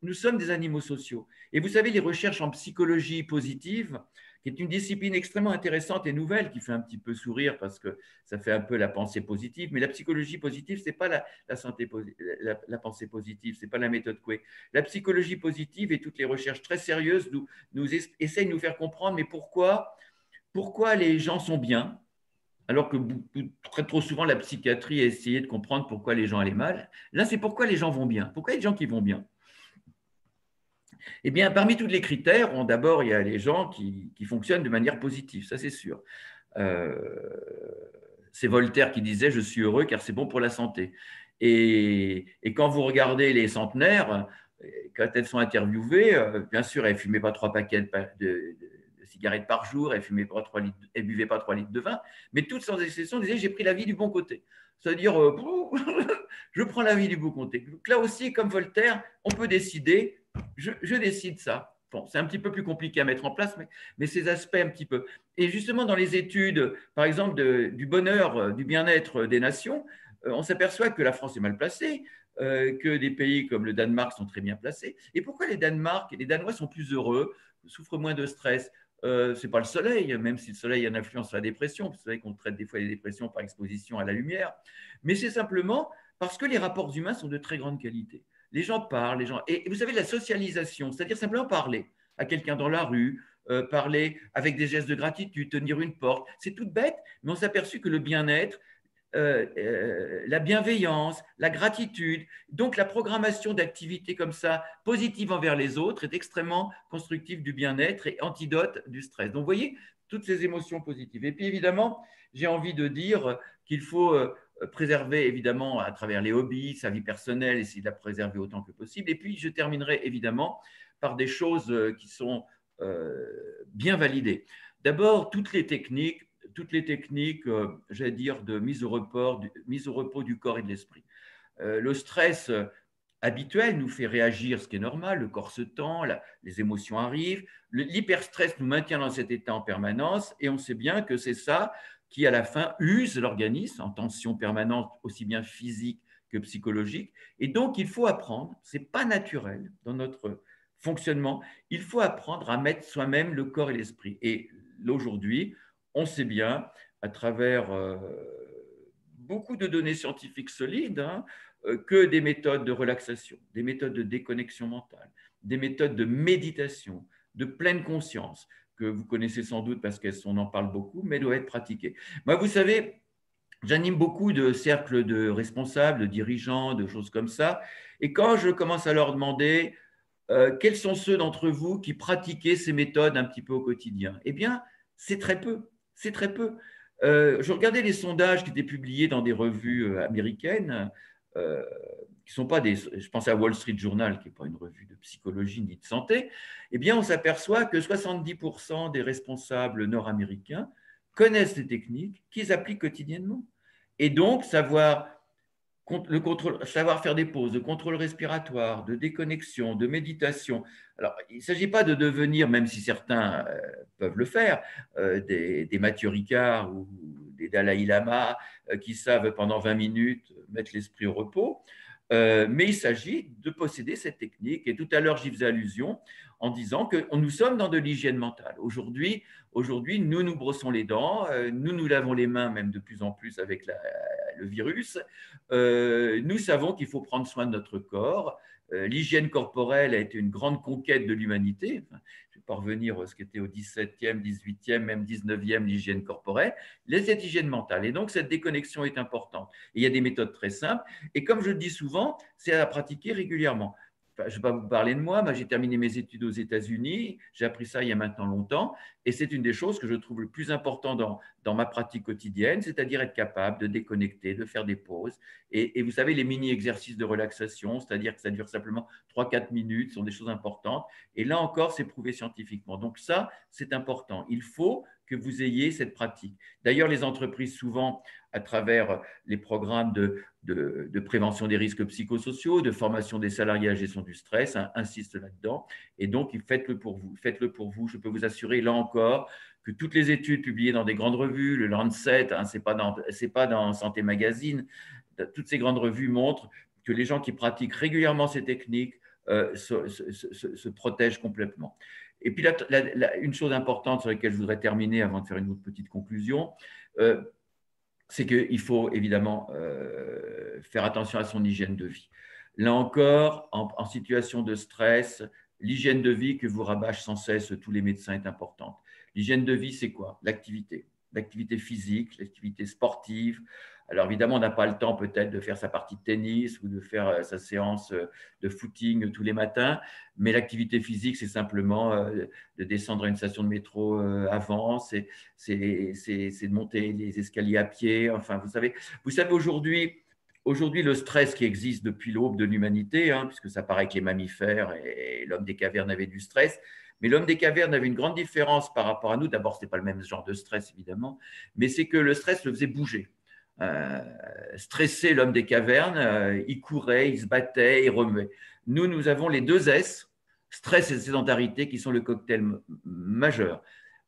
nous sommes des animaux sociaux. Et vous savez, les recherches en psychologie positive, qui est une discipline extrêmement intéressante et nouvelle, qui fait un petit peu sourire parce que ça fait un peu la pensée positive, mais la psychologie positive, ce n'est pas la pensée positive, ce n'est pas la méthode Coué. La psychologie positive et toutes les recherches très sérieuses nous essayent de nous faire comprendre, mais pourquoi les gens sont bien, alors que très trop souvent, la psychiatrie a essayé de comprendre pourquoi les gens allaient mal. Là, c'est pourquoi les gens vont bien. Pourquoi il y a des gens qui vont bien? Eh bien, parmi tous les critères, d'abord, il y a les gens qui fonctionnent de manière positive, ça c'est sûr. C'est Voltaire qui disait « Je suis heureux car c'est bon pour la santé ». Et quand vous regardez les centenaires, quand elles sont interviewées, bien sûr, elles ne fumaient pas 3 paquets de cigarettes par jour, elles ne buvaient pas 3 litres de vin, mais toutes sans exception disaient « J'ai pris la vie du bon côté ». C'est-à-dire, je prends la vie du bon côté. Donc là aussi, comme Voltaire, on peut décider, je décide ça. Bon, c'est un petit peu plus compliqué à mettre en place, mais ces aspects un petit peu. Et justement, dans les études, par exemple, du bonheur, du bien-être des nations, on s'aperçoit que la France est mal placée, que des pays comme le Danemark sont très bien placés. Et pourquoi les Danois sont plus heureux, souffrent moins de stress? Ce n'est pas le soleil, même si le soleil a une influence sur la dépression. Vous savez qu'on traite des fois les dépressions par exposition à la lumière. Mais c'est simplement parce que les rapports humains sont de très grande qualité. Les gens parlent, et vous savez, la socialisation, c'est-à-dire simplement parler à quelqu'un dans la rue, parler avec des gestes de gratitude, tenir une porte. C'est tout bête, mais on s'est aperçu que le bien-être, la bienveillance, la gratitude, donc la programmation d'activités comme ça, positives envers les autres, est extrêmement constructive du bien-être et antidote du stress. Donc, vous voyez, toutes ces émotions positives. Et puis, évidemment, j'ai envie de dire qu'il faut préserver, évidemment, à travers les hobbies, sa vie personnelle, essayer de la préserver autant que possible. Et puis, je terminerai, évidemment, par des choses qui sont bien validées. D'abord, toutes les techniques, j'allais dire, de mise au repos du corps et de l'esprit. Le stress habituel nous fait réagir, ce qui est normal, le corps se tend, les émotions arrivent, l'hyperstress nous maintient dans cet état en permanence, et on sait bien que c'est ça qui, à la fin, use l'organisme en tension permanente, aussi bien physique que psychologique. Et donc, il faut apprendre, ce n'est pas naturel dans notre fonctionnement, il faut apprendre à mettre soi-même le corps et l'esprit. Et aujourd'hui, on sait bien, à travers beaucoup de données scientifiques solides, que des méthodes de relaxation, des méthodes de déconnexion mentale, des méthodes de méditation, de pleine conscience, que vous connaissez sans doute parce qu'on en parle beaucoup, mais doivent être pratiquées. Moi, vous savez, j'anime beaucoup de cercles de responsables, de dirigeants, de choses comme ça, et quand je commence à leur demander quels sont ceux d'entre vous qui pratiquaient ces méthodes un petit peu au quotidien, eh bien, c'est très peu. C'est très peu. Je regardais les sondages qui étaient publiés dans des revues américaines, qui sont pas des. Je pense à Wall Street Journal, qui n'est pas une revue de psychologie ni de santé. Eh bien, on s'aperçoit que 70% des responsables nord-américains connaissent les techniques qu'ils appliquent quotidiennement. Et donc, savoir faire des pauses, de contrôle respiratoire, de déconnexion, de méditation. Alors, il ne s'agit pas de devenir, même si certains peuvent le faire, des Mathieu Ricard ou les Dalai Lama qui savent pendant 20 minutes mettre l'esprit au repos. Mais il s'agit de posséder cette technique. Et tout à l'heure, j'y faisais allusion en disant que nous sommes dans de l'hygiène mentale. Aujourd'hui, nous nous brossons les dents, nous nous lavons les mains, même de plus en plus avec le virus. Nous savons qu'il faut prendre soin de notre corps. L'hygiène corporelle a été une grande conquête de l'humanité. Enfin, je ne vais pas revenir à ce qui était au 17e, 18e, même 19e, l'hygiène corporelle. Cette hygiène mentale. Et donc, cette déconnexion est importante. Et il y a des méthodes très simples. Et comme je le dis souvent, c'est à pratiquer régulièrement. Enfin, je ne vais pas vous parler de moi, mais j'ai terminé mes études aux États-Unis, j'ai appris ça il y a maintenant longtemps, et c'est une des choses que je trouve le plus important dans ma pratique quotidienne, c'est-à-dire être capable de déconnecter, de faire des pauses. Et vous savez, les mini-exercices de relaxation, c'est-à-dire que ça dure simplement 3-4 minutes, sont des choses importantes. Et là encore, c'est prouvé scientifiquement. Donc ça, c'est important. Il faut que vous ayez cette pratique. D'ailleurs, les entreprises, souvent, à travers les programmes de prévention des risques psychosociaux, de formation des salariés à la gestion du stress, insistent là-dedans. Et donc, faites-le pour vous. Faites-le pour vous. Je peux vous assurer, là encore, que toutes les études publiées dans des grandes revues, le Lancet, ce n'est pas dans Santé Magazine, toutes ces grandes revues montrent que les gens qui pratiquent régulièrement ces techniques se protègent complètement. Et puis, une chose importante sur laquelle je voudrais terminer avant de faire une autre petite conclusion, c'est qu'il faut évidemment faire attention à son hygiène de vie. Là encore, en situation de stress, l'hygiène de vie que vous rabâchent sans cesse tous les médecins est importante. L'hygiène de vie, c'est quoi? L'activité physique, l'activité sportive. Alors évidemment, on n'a pas le temps peut-être de faire sa partie de tennis ou de faire sa séance de footing tous les matins, mais l'activité physique, c'est simplement de descendre à une station de métro avant, c'est de monter les escaliers à pied. Enfin, vous savez aujourd'hui, le stress qui existe depuis l'aube de l'humanité, puisque ça paraît que les mammifères et l'homme des cavernes avaient du stress, mais l'homme des cavernes avait une grande différence par rapport à nous. D'abord, ce n'était pas le même genre de stress, évidemment, mais c'est que le stress le faisait bouger. Stressé, l'homme des cavernes, il courait, il se battait, il remuait. Nous avons les deux S, stress et sédentarité, qui sont le cocktail majeur.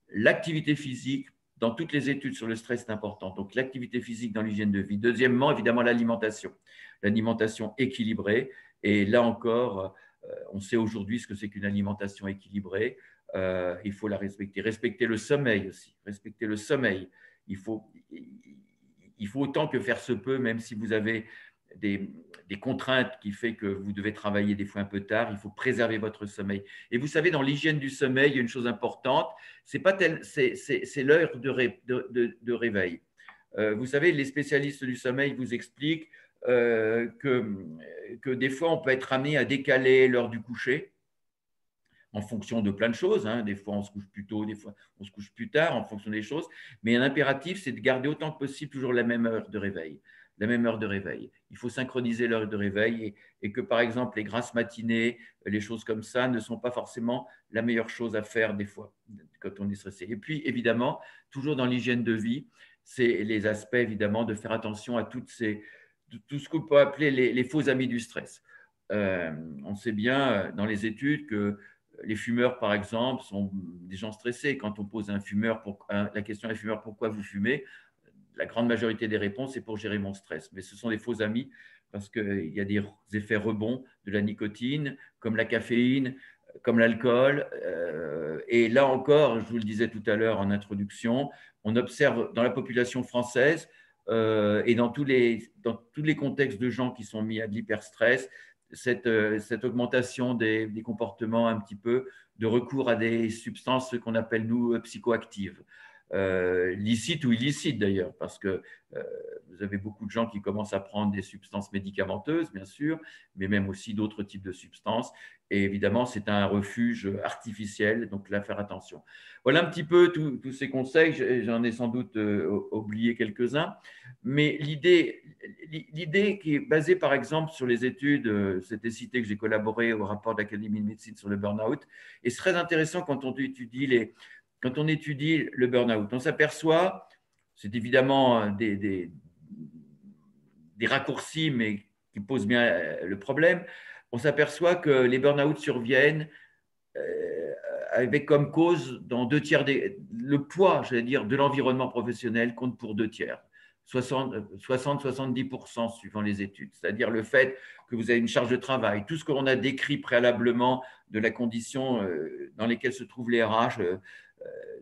L'activité physique, dans toutes les études sur le stress, est importante. Donc, l'activité physique dans l'hygiène de vie. Deuxièmement, évidemment, l'alimentation. L'alimentation équilibrée. Et là encore, on sait aujourd'hui ce que c'est qu'une alimentation équilibrée. Il faut la respecter. Respecter le sommeil aussi. Respecter le sommeil. Il faut autant que faire se peut, même si vous avez des contraintes qui font que vous devez travailler des fois un peu tard, il faut préserver votre sommeil. Et vous savez, dans l'hygiène du sommeil, il y a une chose importante, c'est l'heure de réveil. Vous savez, les spécialistes du sommeil vous expliquent que des fois, on peut être amené à décaler l'heure du coucher en fonction de plein de choses. Des fois, on se couche plus tôt, des fois, on se couche plus tard en fonction des choses. Mais un impératif, c'est de garder autant que possible toujours la même heure de réveil. La même heure de réveil. Il faut synchroniser l'heure de réveil et que, par exemple, les grasses matinées, les choses comme ça ne sont pas forcément la meilleure chose à faire des fois quand on est stressé. Et puis, évidemment, toujours dans l'hygiène de vie, c'est les aspects, évidemment, de faire attention à tout ce qu'on peut appeler les faux amis du stress. On sait bien dans les études que les fumeurs, par exemple, sont des gens stressés. Quand on pose la question à un fumeur, pourquoi vous fumez? La grande majorité des réponses, c'est pour gérer mon stress. Mais ce sont des faux amis parce qu'il y a des effets rebonds de la nicotine, comme la caféine, comme l'alcool. Et là encore, je vous le disais tout à l'heure en introduction, on observe dans la population française et dans tous les contextes de gens qui sont mis à de l'hyperstress, cette augmentation des comportements un petit peu de recours à des substances qu'on appelle, nous, psychoactives. Licites ou illicites d'ailleurs, parce que vous avez beaucoup de gens qui commencent à prendre des substances médicamenteuses, bien sûr, mais même aussi d'autres types de substances. Et évidemment, c'est un refuge artificiel, donc là, faire attention. Voilà un petit peu tous ces conseils. J'en ai sans doute oublié quelques-uns, mais l'idée qui est basée, par exemple, sur les études, c'était cité que j'ai collaboré au rapport de l'Académie de médecine sur le burn-out, et c'est très intéressant quand on étudie le burn-out. On s'aperçoit, c'est évidemment des raccourcis, mais qui posent bien le problème, on s'aperçoit que les burn-out surviennent avec comme cause dans 2 tiers le poids, j'allais dire, de l'environnement professionnel compte pour 2 tiers. 60-70% suivant les études, c'est-à-dire le fait que vous avez une charge de travail, tout ce que l'on a décrit préalablement de la condition dans lesquelles se trouvent les RH,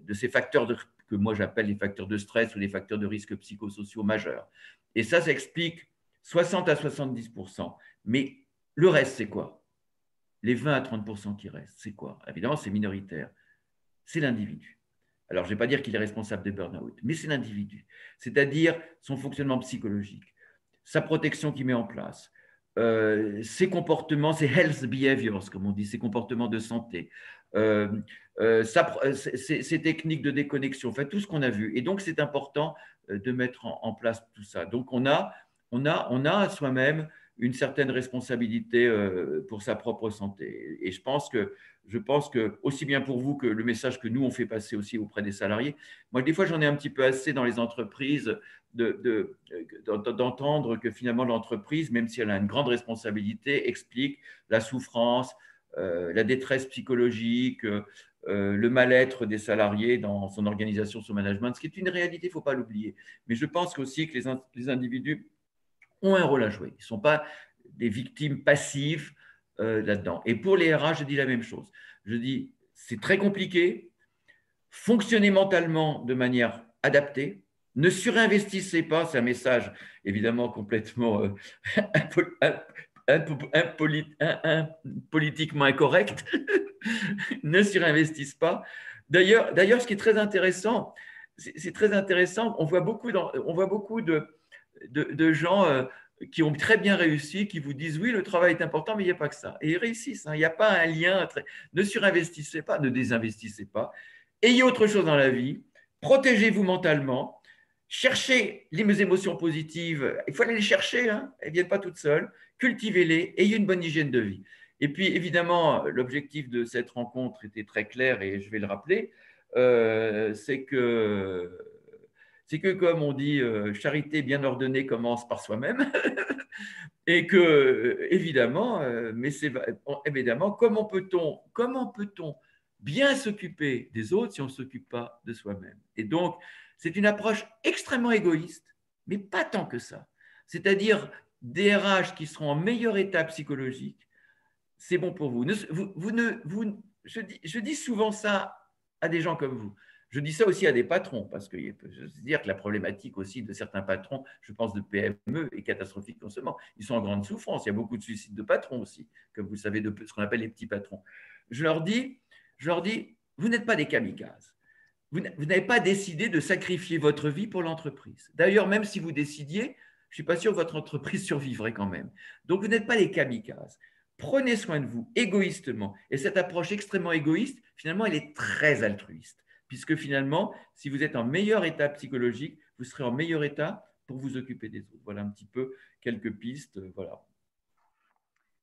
de ces facteurs que moi j'appelle les facteurs de stress ou les facteurs de risque psychosociaux majeurs. Et ça explique 60 à 70%. Mais le reste, c'est quoi? Les 20 à 30% qui restent, c'est quoi? Évidemment, c'est minoritaire. C'est l'individu. Alors, je ne vais pas dire qu'il est responsable des burn-out, mais c'est l'individu. C'est-à-dire son fonctionnement psychologique, sa protection qu'il met en place, ses comportements, ses health behaviors, comme on dit, ses comportements de santé, ses techniques de déconnexion, enfin, tout ce qu'on a vu. Et donc, c'est important de mettre en place tout ça. Donc, on a à soi-même une certaine responsabilité pour sa propre santé. Et je pense que, aussi bien pour vous que le message que nous, on fait passer aussi auprès des salariés, moi, des fois, j'en ai un petit peu assez dans les entreprises d'entendre que finalement l'entreprise, même si elle a une grande responsabilité, explique la souffrance, la détresse psychologique, le mal-être des salariés dans son organisation, son management, ce qui est une réalité, il ne faut pas l'oublier. Mais je pense aussi que les individus ont un rôle à jouer. Ils ne sont pas des victimes passives là-dedans. Et pour les RH, je dis la même chose. Je dis, c'est très compliqué, fonctionnez mentalement de manière adaptée, ne surinvestissez pas, c'est un message évidemment complètement politiquement incorrect, ne surinvestissent pas. D'ailleurs, ce qui est très intéressant, on voit beaucoup de gens qui ont très bien réussi, qui vous disent oui, le travail est important, mais il n'y a pas que ça. Et ils réussissent, hein. Il n'y a pas un lien. Ne surinvestissez pas, ne désinvestissez pas. Ayez autre chose dans la vie, protégez-vous mentalement, cherchez les émotions positives. Il faut aller les chercher, hein. Elles ne viennent pas toutes seules. Cultivez-les, ayez une bonne hygiène de vie. Et puis, évidemment, l'objectif de cette rencontre était très clair et je vais le rappeler, c'est que, comme on dit, charité bien ordonnée commence par soi-même. Et que, évidemment, comment peut-on bien s'occuper des autres si on ne s'occupe pas de soi-même? Et donc, c'est une approche extrêmement égoïste, mais pas tant que ça. C'est-à-dire des RH qui seront en meilleur état psychologique, c'est bon pour vous. Je dis souvent ça à des gens comme vous. Je dis ça aussi à des patrons, parce que je veux dire que la problématique aussi de certains patrons, je pense de PME, est catastrophique non seulement. Ils sont en grande souffrance. Il y a beaucoup de suicides de patrons aussi, comme vous savez, de ce qu'on appelle les petits patrons. Je leur dis, vous n'êtes pas des kamikazes. Vous n'avez pas décidé de sacrifier votre vie pour l'entreprise. D'ailleurs, même si vous décidiez, je ne suis pas sûr que votre entreprise survivrait quand même. Donc, vous n'êtes pas des kamikazes. Prenez soin de vous égoïstement. Et cette approche extrêmement égoïste, finalement, elle est très altruiste. Puisque finalement, si vous êtes en meilleur état psychologique, vous serez en meilleur état pour vous occuper des autres. Voilà un petit peu quelques pistes. Voilà.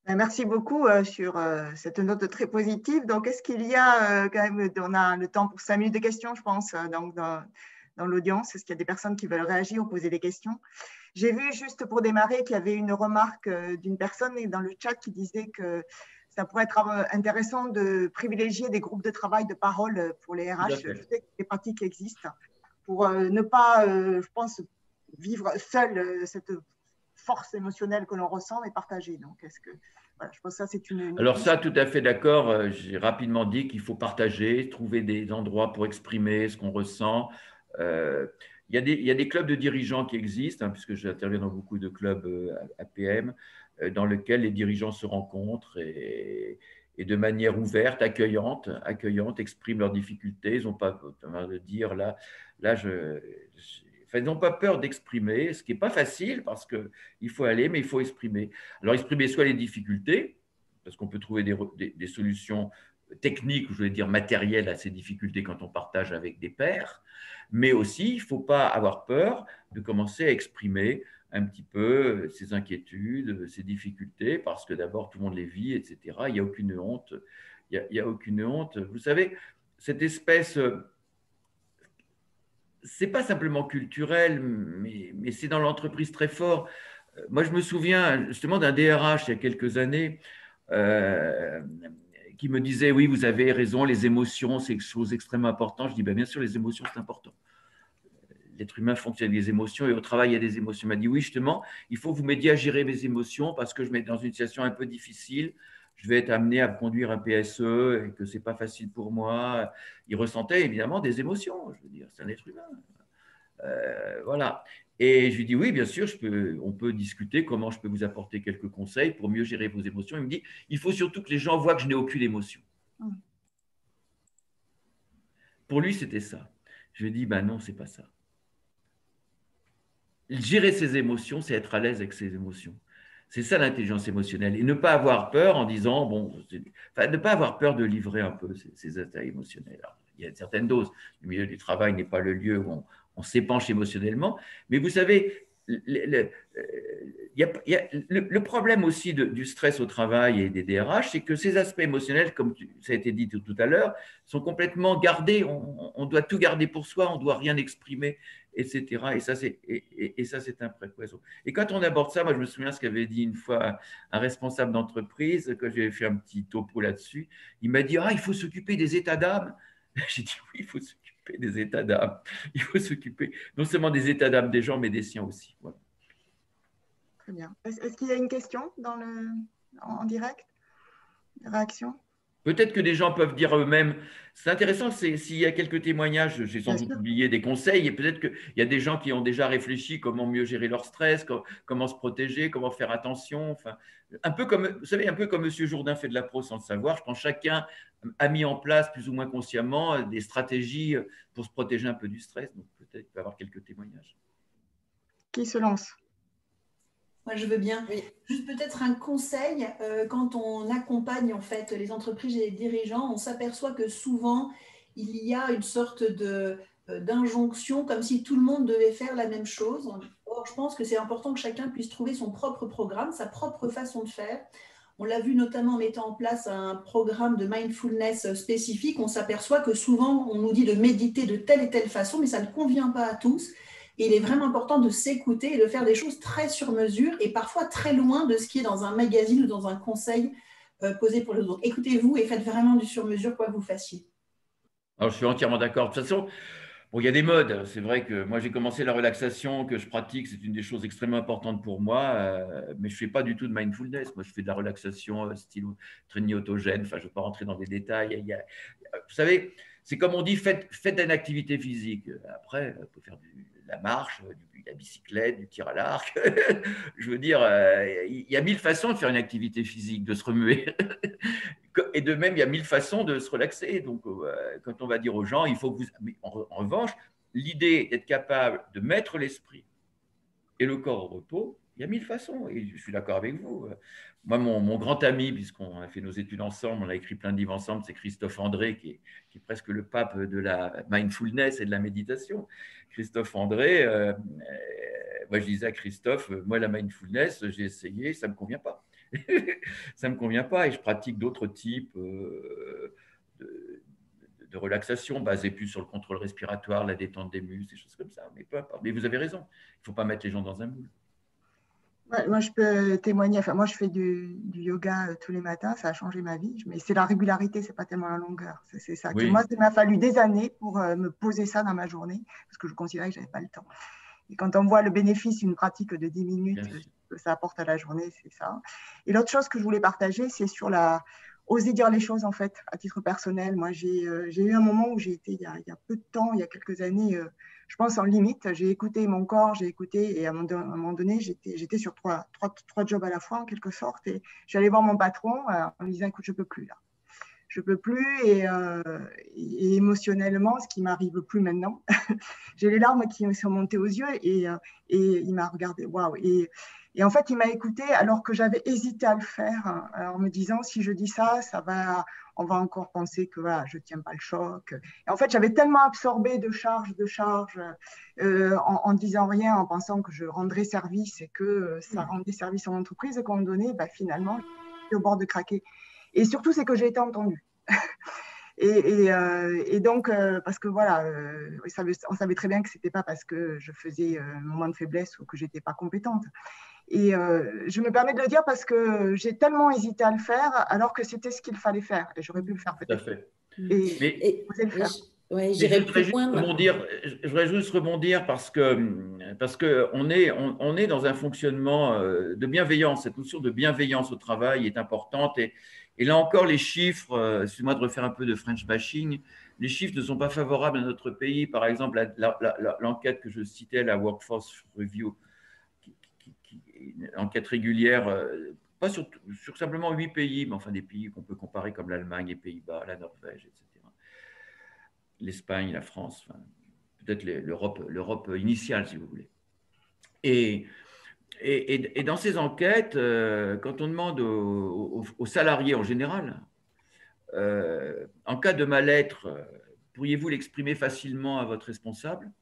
Merci beaucoup sur cette note très positive. Donc, est-ce qu'il y a quand même, on a le temps pour 5 minutes de questions, je pense, dans l'audience. Est-ce qu'il y a des personnes qui veulent réagir ou poser des questions? J'ai vu juste pour démarrer qu'il y avait une remarque d'une personne dans le chat qui disait que ça pourrait être intéressant de privilégier des groupes de travail de parole pour les RH. Je sais que des pratiques existent pour ne pas, je pense, vivre seul cette force émotionnelle que l'on ressent, mais partager. Donc, voilà, je pense que ça, c'est une… Alors ça, tout à fait d'accord. J'ai rapidement dit qu'il faut partager, trouver des endroits pour exprimer ce qu'on ressent. Il y a des clubs de dirigeants qui existent, hein, puisque j'interviens dans beaucoup de clubs APM, dans lesquels les dirigeants se rencontrent et de manière ouverte, accueillante, expriment leurs difficultés. Ils n'ont pas de dire ils n'ont pas peur d'exprimer, ce qui n'est pas facile parce qu'il faut aller, mais il faut exprimer. Alors, exprimer soit les difficultés, parce qu'on peut trouver des solutions techniques, je voulais dire matérielles à ces difficultés quand on partage avec des pairs, mais aussi, il ne faut pas avoir peur de commencer à exprimer un petit peu ses inquiétudes, ses difficultés, parce que d'abord, tout le monde les vit, etc. Il n'y a aucune honte. Il y a aucune honte. Vous savez, cette espèce… Ce n'est pas simplement culturel, mais c'est dans l'entreprise très fort. Moi, je me souviens justement d'un DRH il y a quelques années qui me disait, oui, vous avez raison, les émotions, c'est quelque chose d'extrêmement important. Je dis, bien sûr, les émotions, c'est important. L'être humain fonctionne avec des émotions et au travail, il y a des émotions. Il m'a dit, oui, justement, il faut que vous m'aidiez à gérer mes émotions parce que je me mets dans une situation un peu difficile. Je vais être amené à conduire un PSE et que ce n'est pas facile pour moi. Il ressentait évidemment des émotions. Je veux dire, c'est un être humain. Voilà. Et je lui dis, oui, bien sûr, on peut discuter comment je peux vous apporter quelques conseils pour mieux gérer vos émotions. Il me dit, il faut surtout que les gens voient que je n'ai aucune émotion. Pour lui, c'était ça. Je lui ai dit, ben non, c'est pas ça. Gérer ses émotions, c'est être à l'aise avec ses émotions. C'est ça l'intelligence émotionnelle. Et ne pas avoir peur en disant, bon, ne pas avoir peur de livrer un peu ses états émotionnels. Alors, il y a une certaine dose. Le milieu du travail n'est pas le lieu où on s'épanche émotionnellement. Mais vous savez, le problème aussi du stress au travail et des DRH, c'est que ces aspects émotionnels, comme ça a été dit tout à l'heure, sont complètement gardés. On doit tout garder pour soi, on ne doit rien exprimer, etc. Et ça, c'est un prérequis. Et quand on aborde ça, moi, je me souviens ce qu'avait dit une fois un responsable d'entreprise, quand j'avais fait un petit topo là-dessus, il m'a dit, il faut s'occuper des états d'âme. J'ai dit, oui, il faut s'occuper des états d'âme. Il faut s'occuper non seulement des états d'âme des gens, mais des siens aussi. Voilà. Très bien. Est-ce qu'il y a une question en direct? Réaction? Peut-être que des gens peuvent dire eux-mêmes, c'est intéressant, s'il y a quelques témoignages, j'ai sans doute publié des conseils, et peut-être qu'il y a des gens qui ont déjà réfléchi comment mieux gérer leur stress, comment se protéger, comment faire attention. Enfin, un peu comme, vous savez, un peu comme M. Jourdain fait de la pro sans le savoir, je pense que chacun a mis en place plus ou moins consciemment des stratégies pour se protéger un peu du stress. Donc peut-être qu'il peut y avoir quelques témoignages. Qui se lance? Moi, je veux bien. Oui. Juste peut-être un conseil, quand on accompagne en fait les entreprises et les dirigeants, on s'aperçoit que souvent, il y a une sorte d'injonction, comme si tout le monde devait faire la même chose. Or, je pense que c'est important que chacun puisse trouver son propre programme, sa propre façon de faire. On l'a vu notamment en mettant en place un programme de mindfulness spécifique. On s'aperçoit que souvent, on nous dit de méditer de telle et telle façon, mais ça ne convient pas à tous. Et il est vraiment important de s'écouter et de faire des choses très sur mesure et parfois très loin de ce qui est dans un magazine ou dans un conseil posé pour les autres. Écoutez-vous et faites vraiment du sur mesure quoi que vous fassiez. Alors, je suis entièrement d'accord. De toute façon, bon, il y a des modes. C'est vrai que moi, j'ai commencé la relaxation que je pratique. C'est une des choses extrêmement importantes pour moi. Mais je ne fais pas du tout de mindfulness. Moi, je fais de la relaxation style training autogène. Enfin, je ne vais pas rentrer dans des détails. Vous savez, c'est comme on dit, faites une activité physique. Après, on peut faire de la marche, de la bicyclette, du tir à l'arc. Je veux dire, il y a 1000 façons de faire une activité physique, de se remuer. Et de même, il y a 1000 façons de se relaxer. Donc, quand on va dire aux gens, il faut que vous… En revanche, l'idée d'être capable de mettre l'esprit et le corps au repos, il y a 1000 façons. Et je suis d'accord avec vous. Moi, mon grand ami, puisqu'on a fait nos études ensemble, on a écrit plein de livres ensemble, c'est Christophe André, qui est presque le pape de la mindfulness et de la méditation. Christophe André, moi, je disais à Christophe, moi, la mindfulness, j'ai essayé, ça ne me convient pas. Ça ne me convient pas et je pratique d'autres types de relaxation basés plus sur le contrôle respiratoire, la détente des muscles, des choses comme ça. Mais peu importe. Mais vous avez raison, il ne faut pas mettre les gens dans un moule. Ouais, moi, je peux témoigner. Enfin, moi, je fais du yoga tous les matins. Ça a changé ma vie. Mais c'est la régularité, c'est pas tellement la longueur. C'est ça. Oui. Moi, il m'a fallu des années pour me poser ça dans ma journée parce que je considérais que je n'avais pas le temps. Et quand on voit le bénéfice d'une pratique de 10 minutes que ça apporte à la journée, c'est ça. Et l'autre chose que je voulais partager, c'est sur oser dire les choses, en fait, à titre personnel. Moi, j'ai eu un moment où j'ai été, il y a peu de temps, il y a quelques années, je pense en limite. J'ai écouté mon corps, j'ai écouté, et à un moment donné, j'étais sur trois jobs à la fois, en quelque sorte. Et je suis allée voir mon patron en lui disant, écoute, je ne peux plus, là. Je ne peux plus, et émotionnellement, ce qui ne m'arrive plus maintenant, j'ai les larmes qui sont montées aux yeux, et il m'a regardé, waouh. Et en fait, il m'a écouté alors que j'avais hésité à le faire, en me disant, si je dis ça, on va encore penser que voilà, je ne tiens pas le choc. Et en fait, j'avais tellement absorbé de charges, en disant rien, en pensant que je rendrais service et que ça rendait service à l'entreprise, et qu'à un moment donné, finalement, j'étais au bord de craquer. Et surtout, c'est que j'ai été entendue. Et donc, parce que voilà, on savait très bien que ce n'était pas parce que je faisais un moment de faiblesse ou que je n'étais pas compétente. Et je me permets de le dire parce que j'ai tellement hésité à le faire alors que c'était ce qu'il fallait faire. Et j'aurais pu le faire peut-être. Tout à fait. Et oser le faire. Ouais, j'irais plus loin. Je voudrais juste rebondir parce que on est dans un fonctionnement de bienveillance. Cette notion de bienveillance au travail est importante. Et là encore, les chiffres, excuse-moi de refaire un peu de French bashing, les chiffres ne sont pas favorables à notre pays. Par exemple, l'enquête que je citais, la Workforce Review, une enquête régulière, pas sur simplement 8 pays, mais enfin des pays qu'on peut comparer comme l'Allemagne, les Pays-Bas, la Norvège, etc. L'Espagne, la France, enfin, peut-être l'Europe initiale, si vous voulez. Et dans ces enquêtes, quand on demande aux salariés en général, en cas de mal-être, pourriez-vous l'exprimer facilement à votre responsable?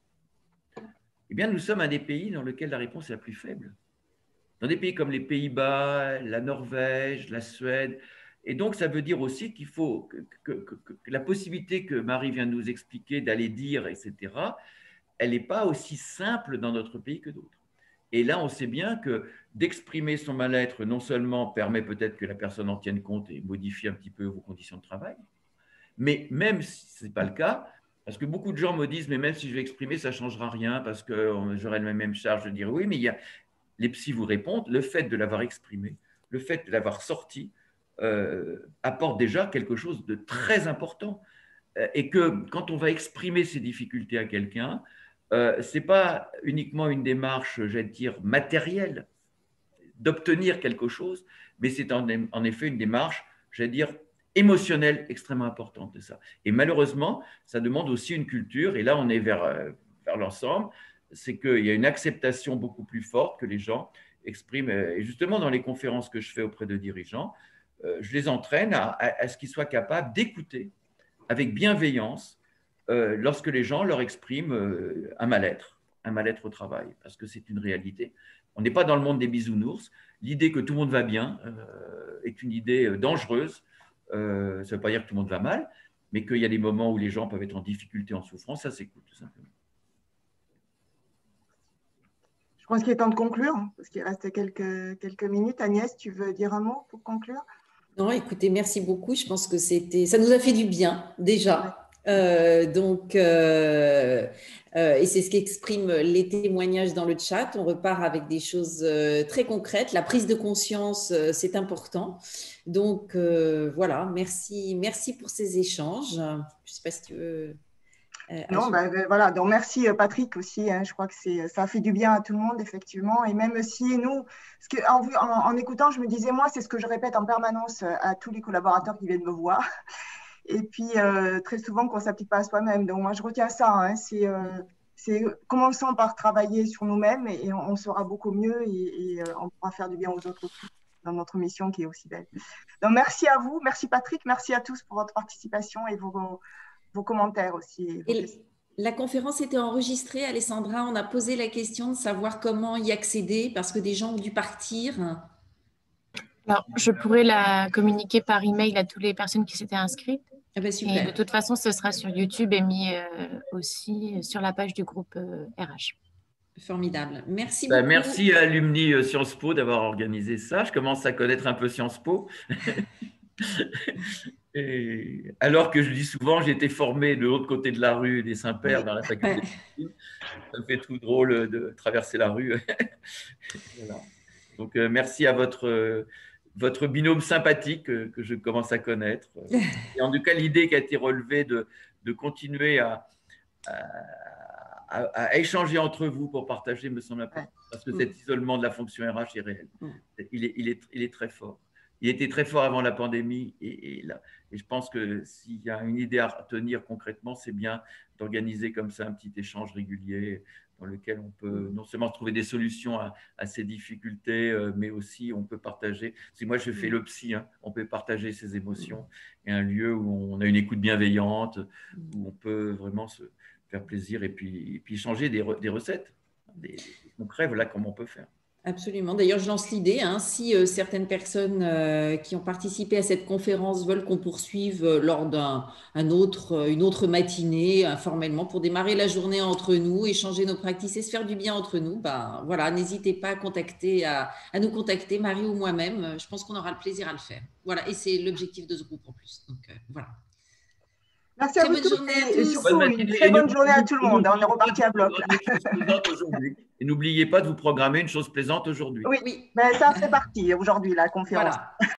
Eh bien, nous sommes un des pays dans lequel la réponse est la plus faible. Dans des pays comme les Pays-Bas, la Norvège, la Suède. Et donc, ça veut dire aussi qu'il faut que la possibilité que Marie vient de nous expliquer d'aller dire, etc., elle n'est pas aussi simple dans notre pays que d'autres. Et là, on sait bien que d'exprimer son mal-être, non seulement permet peut-être que la personne en tienne compte et modifie un petit peu vos conditions de travail, mais même si ce n'est pas le cas, parce que beaucoup de gens me disent, mais même si je vais exprimer, ça ne changera rien, parce que j'aurai la même charge de dire oui, mais les psys vous répondent, le fait de l'avoir exprimé, le fait de l'avoir sorti, apporte déjà quelque chose de très important. Et que quand on va exprimer ses difficultés à quelqu'un, ce n'est pas uniquement une démarche, j'allais dire, matérielle d'obtenir quelque chose, mais c'est en effet une démarche, j'allais dire, émotionnelle extrêmement importante de ça. Et malheureusement, ça demande aussi une culture, et là on est vers l'ensemble, c'est qu'il y a une acceptation beaucoup plus forte que les gens expriment. Et justement, dans les conférences que je fais auprès de dirigeants, je les entraîne à ce qu'ils soient capables d'écouter avec bienveillance lorsque les gens leur expriment un mal-être au travail, parce que c'est une réalité. On n'est pas dans le monde des bisounours. L'idée que tout le monde va bien est une idée dangereuse. Ça ne veut pas dire que tout le monde va mal, mais qu'il y a des moments où les gens peuvent être en difficulté, en souffrance, ça s'écoute tout simplement. Je pense qu'il est temps de conclure, parce qu'il reste quelques minutes. Agnès, tu veux dire un mot pour conclure? Non, écoutez, merci beaucoup. Je pense que ça nous a fait du bien déjà. Et c'est ce qu'expriment les témoignages dans le chat. On repart avec des choses très concrètes. La prise de conscience, c'est important. Donc voilà, merci pour ces échanges. Je ne sais pas si tu veux. Non, voilà. Donc merci Patrick aussi. Hein, je crois que ça fait du bien à tout le monde effectivement. Et même si nous, en écoutant, je me disais moi, c'est ce que je répète en permanence à tous les collaborateurs qui viennent me voir. Et puis très souvent qu'on ne s'applique pas à soi-même. Donc moi je retiens ça. Hein, c'est commençons par travailler sur nous-mêmes et on sera beaucoup mieux et on pourra faire du bien aux autres aussi dans notre mission qui est aussi belle. Donc merci à vous, merci Patrick, merci à tous pour votre participation et vos commentaires aussi. La conférence était enregistrée, Alessandra. On a posé la question de savoir comment y accéder parce que des gens ont dû partir. Alors, je pourrais la communiquer par email à toutes les personnes qui s'étaient inscrites. Ah ben, super. Et de toute façon, ce sera sur YouTube et mis aussi sur la page du groupe RH. Formidable. Merci beaucoup. Merci à Alumni Sciences Po d'avoir organisé ça. Je commence à connaître un peu Sciences Po. Et alors que je dis souvent, j'ai été formé de l'autre côté de la rue des Saint-Père dans la faculté de médecine. Ça me fait tout drôle de traverser la rue. Voilà. Donc, merci à votre binôme sympathique que je commence à connaître. Et en tout cas, l'idée qui a été relevée de continuer à échanger entre vous pour partager me semble important. Parce que cet isolement de la fonction RH est réel. Il est très fort. Il était très fort avant la pandémie et je pense que s'il y a une idée à retenir concrètement, c'est bien d'organiser comme ça un petit échange régulier dans lequel on peut non seulement trouver des solutions à ces difficultés, mais aussi on peut partager. C'est moi, je fais le psy, hein, on peut partager ses émotions et un lieu où on a une écoute bienveillante, où on peut vraiment se faire plaisir et puis changer des recettes, des concrets, voilà comment on peut faire. Absolument. D'ailleurs, je lance l'idée, hein, si certaines personnes qui ont participé à cette conférence veulent qu'on poursuive lors une autre matinée, informellement, pour démarrer la journée entre nous, échanger nos pratiques et se faire du bien entre nous, ben, voilà, n'hésitez pas à nous contacter, Marie ou moi-même. Je pense qu'on aura le plaisir à le faire. Voilà, et c'est l'objectif de ce groupe en plus. Donc, voilà. Merci à vous tous et surtout une très bonne journée à tout le monde. On est reparti à bloc. Et n'oubliez pas de vous programmer une chose plaisante aujourd'hui. Oui, mais ça fait partie aujourd'hui, la conférence. Voilà.